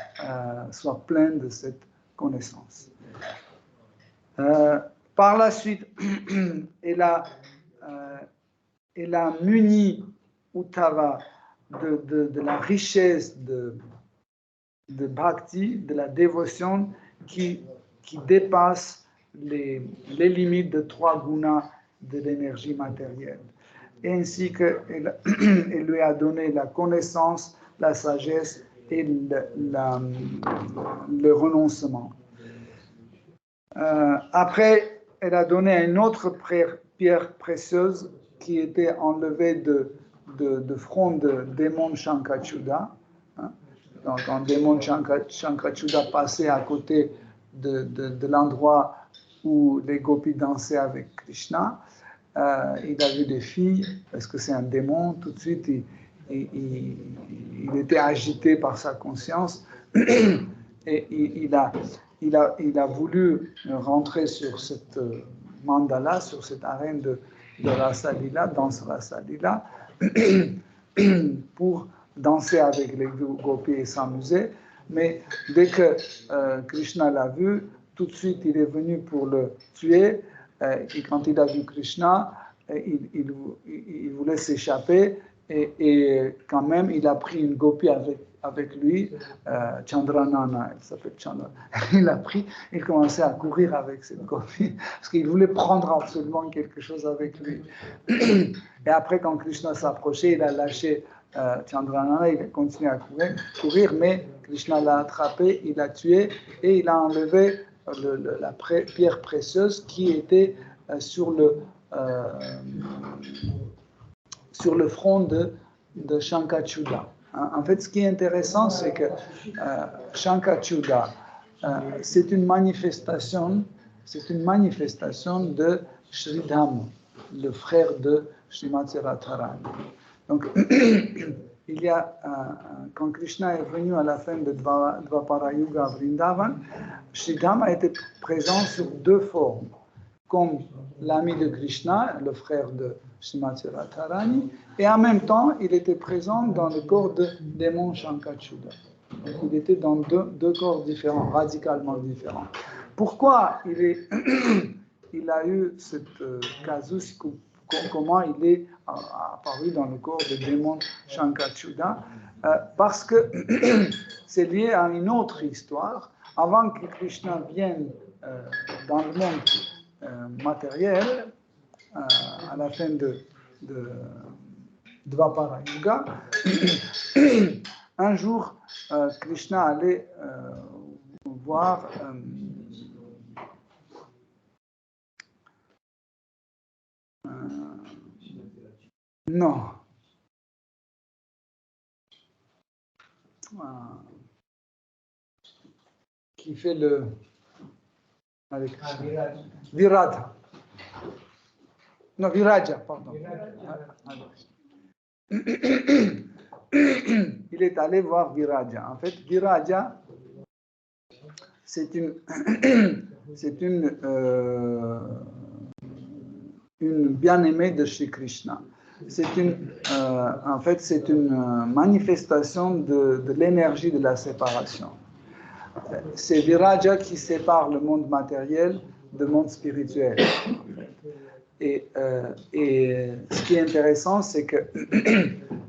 soit plein de cette connaissance. Par la suite, elle a muni Uddhava de la richesse de bhakti, de la dévotion qui dépasse les limites de 3 gunas de l'énergie matérielle. Et ainsi qu'elle lui a donné la connaissance, la sagesse et le renoncement. Après, elle a donné une autre pierre précieuse qui était enlevée de front de démon Shankachuda. Hein. Donc, quand démon Shankachuda passait à côté de l'endroit où les gopis dansaient avec Krishna, il a vu des filles, parce que c'est un démon, tout de suite il était agité par sa conscience et il a voulu rentrer sur cette mandala, sur cette arène de Rasa Lila, danse Rasa Lila, pour danser avec les gopis et s'amuser. Mais dès que Krishna l'a vu, tout de suite il est venu pour le tuer. Et quand il a vu Krishna, il voulait s'échapper et quand même il a pris une gopi avec lui, Chandranana, elle s'appelle Chandra. Il commençait à courir avec cette gopi parce qu'il voulait prendre absolument quelque chose avec lui. Et après, quand Krishna s'approchait, il a lâché Chandranana, il a continué à courir, mais Krishna l'a attrapé, il l'a tué et il a enlevé la pierre précieuse qui était sur le front de Shankachuda. En fait, ce qui est intéressant, c'est que Shankachuda, c'est une manifestation de Sridham, le frère de Srimati Radharani. Donc, il y a, quand Krishna est venu à la fin de Dvapara Yuga à Vrindavan, Sridham a été présent sur 2 formes, comme l'ami de Krishna, le frère de Srimati Radharani, et en même temps, il était présent dans le corps de démon Shankachuda. Donc, il était dans deux corps différents, radicalement différents. Pourquoi il a eu cette casus, comment il est apparu dans le corps de démon Shankachuda? Parce que c'est lié à une autre histoire. Avant que Krishna vienne dans le monde matériel, à la fin de Dvapara Yuga, un jour, Krishna allait voir non. Qui fait le avec Virada. Non, Viraja, pardon. il est allé voir Viraja. En fait, Viraja, c'est une bien-aimée de Shri Krishna. En fait, c'est une manifestation de l'énergie de la séparation. C'est Viraja qui sépare le monde matériel du monde spirituel. Et ce qui est intéressant, c'est que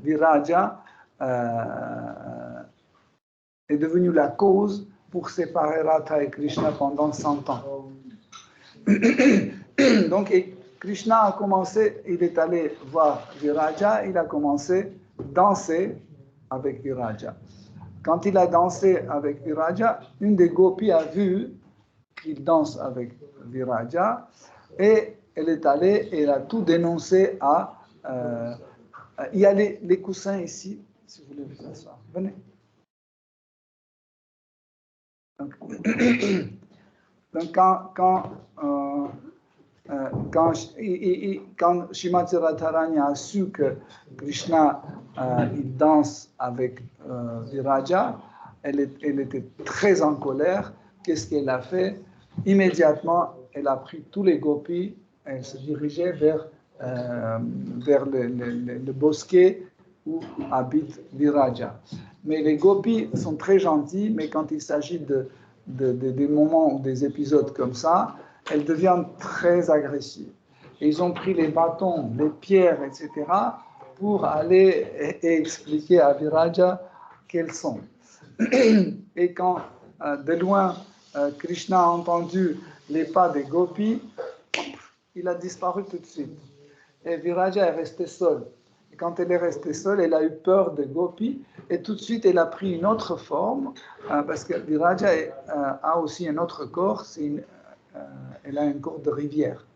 Viraja est devenu la cause pour séparer Radha et Krishna pendant 100 ans. Donc, Krishna a commencé, il est allé voir Viraja, il a commencé à danser avec Viraja. Quand il a dansé avec Viraja, une des gopis a vu qu'il danse avec Viraja et elle est allée et elle a tout dénoncé à... il y a les coussins ici, si vous voulez vous asseoir. Venez. Donc quand Srimati Radharani a su que Krishna il danse avec Viraja, elle était très en colère. Qu'est-ce qu'elle a fait? Immédiatement, elle a pris tous les gopis, elle se dirigeait vers le bosquet où habite Viraja. Mais les gopis sont très gentils, mais quand il s'agit des moments ou des épisodes comme ça, elles deviennent très agressives. Et ils ont pris les bâtons, les pierres, etc., pour aller et expliquer à Viraja quels sont. Et quand de loin Krishna a entendu les pas des gopis, il a disparu tout de suite. Et Viraja est restée seule. Et quand elle est restée seule, elle a eu peur des gopis et tout de suite elle a pris une autre forme parce que Viraja a aussi un autre corps, elle a un corps de rivière.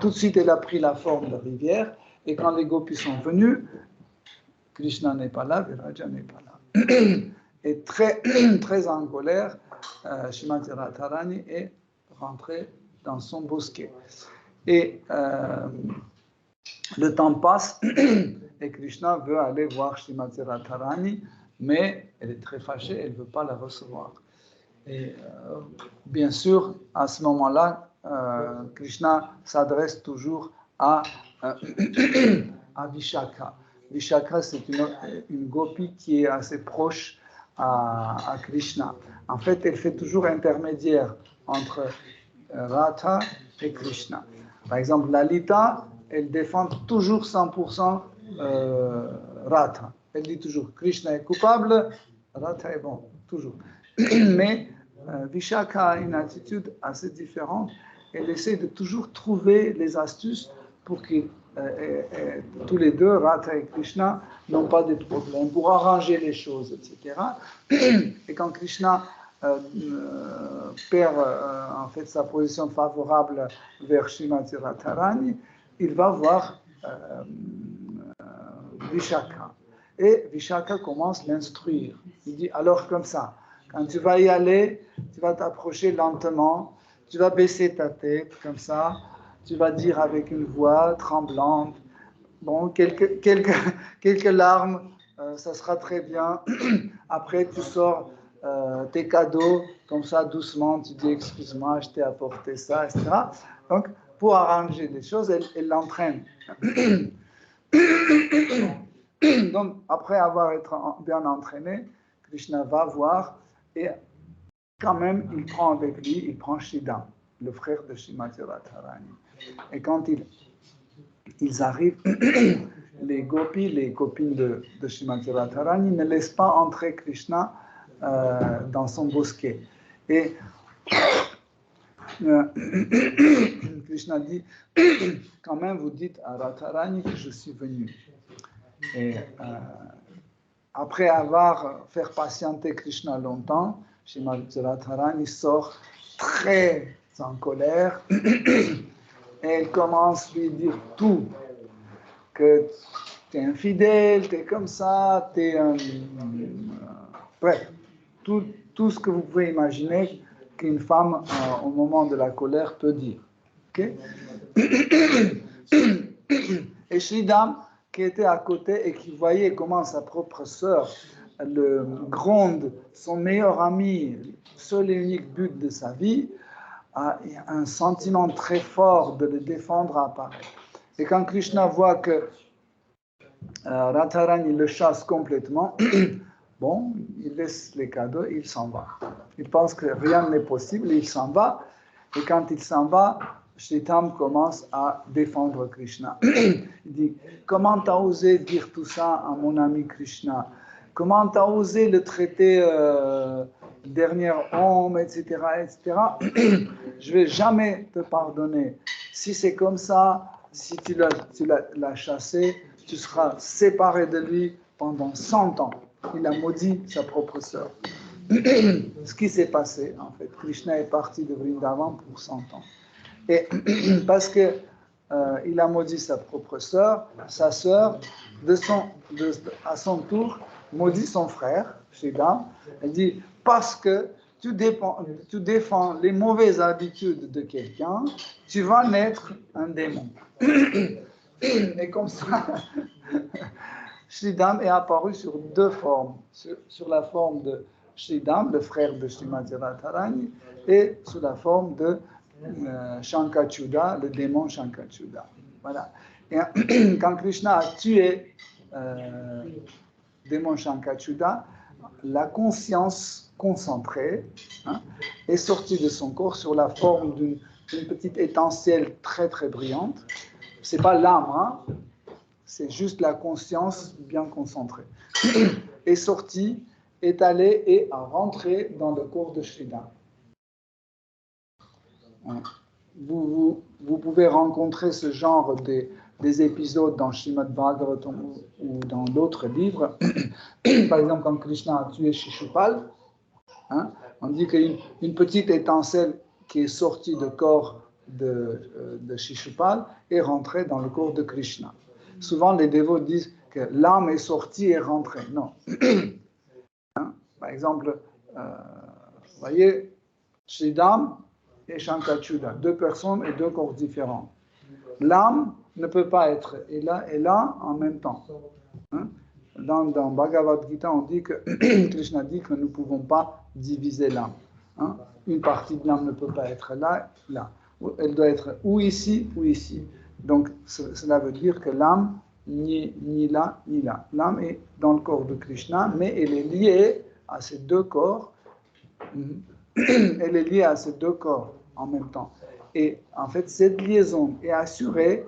Tout de suite elle a pris la forme de rivière et quand les gopis sont venus, Krishna n'est pas là, Viraja n'est pas là. Et très, très en colère, Srimati Radharani est rentrée dans son bosquet. Et le temps passe et Krishna veut aller voir Srimati Radharani, mais elle est très fâchée, elle ne veut pas la recevoir. Et bien sûr, à ce moment-là, Krishna s'adresse toujours à Vishaka. Vishaka, c'est une gopi qui est assez proche à Krishna. En fait, elle fait toujours intermédiaire entre Radha et Krishna. Par exemple, Lalita, elle défend toujours 100% Radha. Elle dit toujours Krishna est coupable, Radha est bon, toujours. Mais Vishaka a une attitude assez différente. Elle essaie de toujours trouver les astuces pour que tous les deux, Radha et Krishna, n'ont pas de problèmes, pour arranger les choses, etc. Et quand Krishna perd en fait sa position favorable vers Srimati Radharani, il va voir Vishaka. Et Vishaka commence à l'instruire. Il dit, alors comme ça, quand tu vas y aller, tu vas t'approcher lentement, tu vas baisser ta tête comme ça, tu vas dire avec une voix tremblante, bon, quelques larmes, ça sera très bien. Après, tu sors tes cadeaux, comme ça, doucement, tu dis, excuse-moi, je t'ai apporté ça, etc. Donc, pour arranger les choses, elle l'entraîne. Donc, après avoir été bien entraîné, Krishna va voir et quand même, il prend avec lui, il prend Shridham, le frère de Srimati Radharani. Et quand ils arrivent, les gopis, les copines de Srimati Radharani, ne laissent pas entrer Krishna dans son bosquet. Et Krishna dit, quand même, vous dites à Radharani que je suis venu. Et après avoir fait patienter Krishna longtemps, Srimati Radharani sort très en colère et elle commence à lui dire tout, que tu es infidèle, tu es comme ça, tu es bref, tout ce que vous pouvez imaginer qu'une femme au moment de la colère peut dire. Okay? Et Shridham, qui était à côté et qui voyait comment sa propre sœur le gronde, son meilleur ami, seul et unique but de sa vie, a un sentiment très fort de le défendre apparaît. Et quand Krishna voit que Radharani le chasse complètement, bon, il laisse les cadeaux et il s'en va. Il pense que rien n'est possible et il s'en va. Et quand il s'en va, Shritam commence à défendre Krishna. Il dit, comment t'as osé dire tout ça à mon ami Krishna? Comment t'as osé le traiter dernier homme, etc., etc. Je vais jamais te pardonner. Si c'est comme ça, si tu l'as chassé, tu seras séparé de lui pendant 100 ans. Il a maudit sa propre sœur. Ce qui s'est passé, en fait, Krishna est parti de Vrindavan pour 100 ans. Et parce que il a maudit sa propre sœur, sa sœur, à son tour, maudit son frère, Sridham. Elle dit, parce que tu défends les mauvaises habitudes de quelqu'un, tu vas naître un démon. Et comme ça, Sridham est apparu sur deux formes. Sur la forme de Sridham, le frère de Srimati Radharani, et sous la forme de Shankachuda, le démon Shankachuda. Voilà. Et quand Krishna a tué le démon Shankachuda, la conscience concentrée est sortie de son corps sur la forme d'une petite étincelle très très brillante. C'est pas l'âme, c'est juste la conscience bien concentrée. Est sortie, est allée et a rentré dans le corps de Sridham. Vous pouvez rencontrer ce genre des épisodes dans Srimad Bhagavatam ou dans d'autres livres. Par exemple, quand Krishna a tué Shishupal, on dit qu'une petite étincelle qui est sortie du corps de Shishupal est rentrée dans le corps de Krishna. Souvent, les dévots disent que l'âme est sortie et rentrée. Non. Par exemple, vous voyez, Sridham et Shankachuda, deux personnes et deux corps différents. L'âme ne peut pas être et là en même temps. Dans Bhagavad Gita, on dit que Krishna dit que nous ne pouvons pas diviser l'âme. Une partie de l'âme ne peut pas être là. Elle doit être ou ici ou ici. Donc cela veut dire que l'âme ni là ni là. L'âme est dans le corps de Krishna, mais elle est liée à ces deux corps. Elle est liée à ces deux corps en même temps. Et en fait, cette liaison est assurée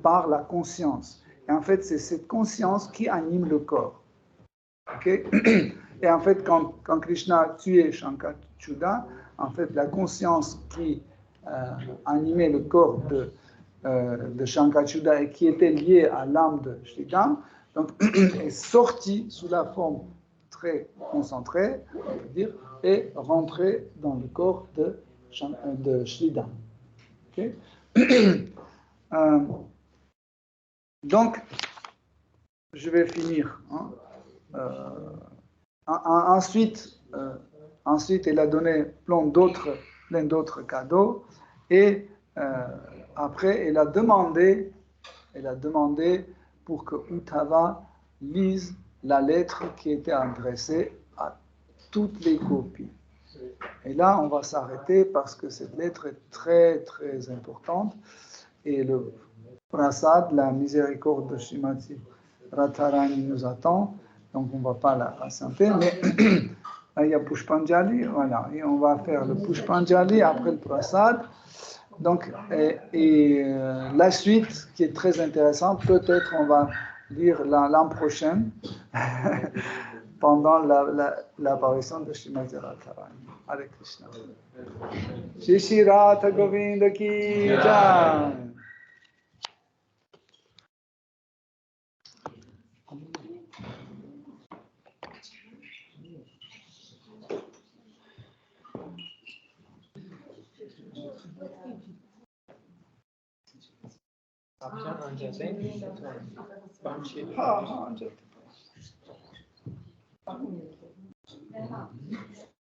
par la conscience. Et en fait, c'est cette conscience qui anime le corps. Okay? Et en fait, quand Krishna a tué Shankachuda, en fait, la conscience qui animait le corps de Shankachuda et qui était liée à l'âme de Sridham, donc est sortie sous la forme très concentrée, on peut dire, et rentrée dans le corps de Sridham. Okay? Donc, je vais finir. Ensuite, elle a donné plein d'autres cadeaux et après, elle a demandé pour que Uddhava lise la lettre qui était adressée à toutes les gopis. Et là, on va s'arrêter parce que cette lettre est très, très importante. Et le prasad, la miséricorde de Srimati Radharani nous attend. Donc, on ne va pas la patienter. Mais il y a Pushpanjali, voilà. Et on va faire le Pushpanjali après le prasad. Donc, la suite, qui est très intéressante, peut-être on va lire l'an prochain, pendant l'apparition de Srimati Radharani. Hare Krishna. Shri Radha Govinda ki jai.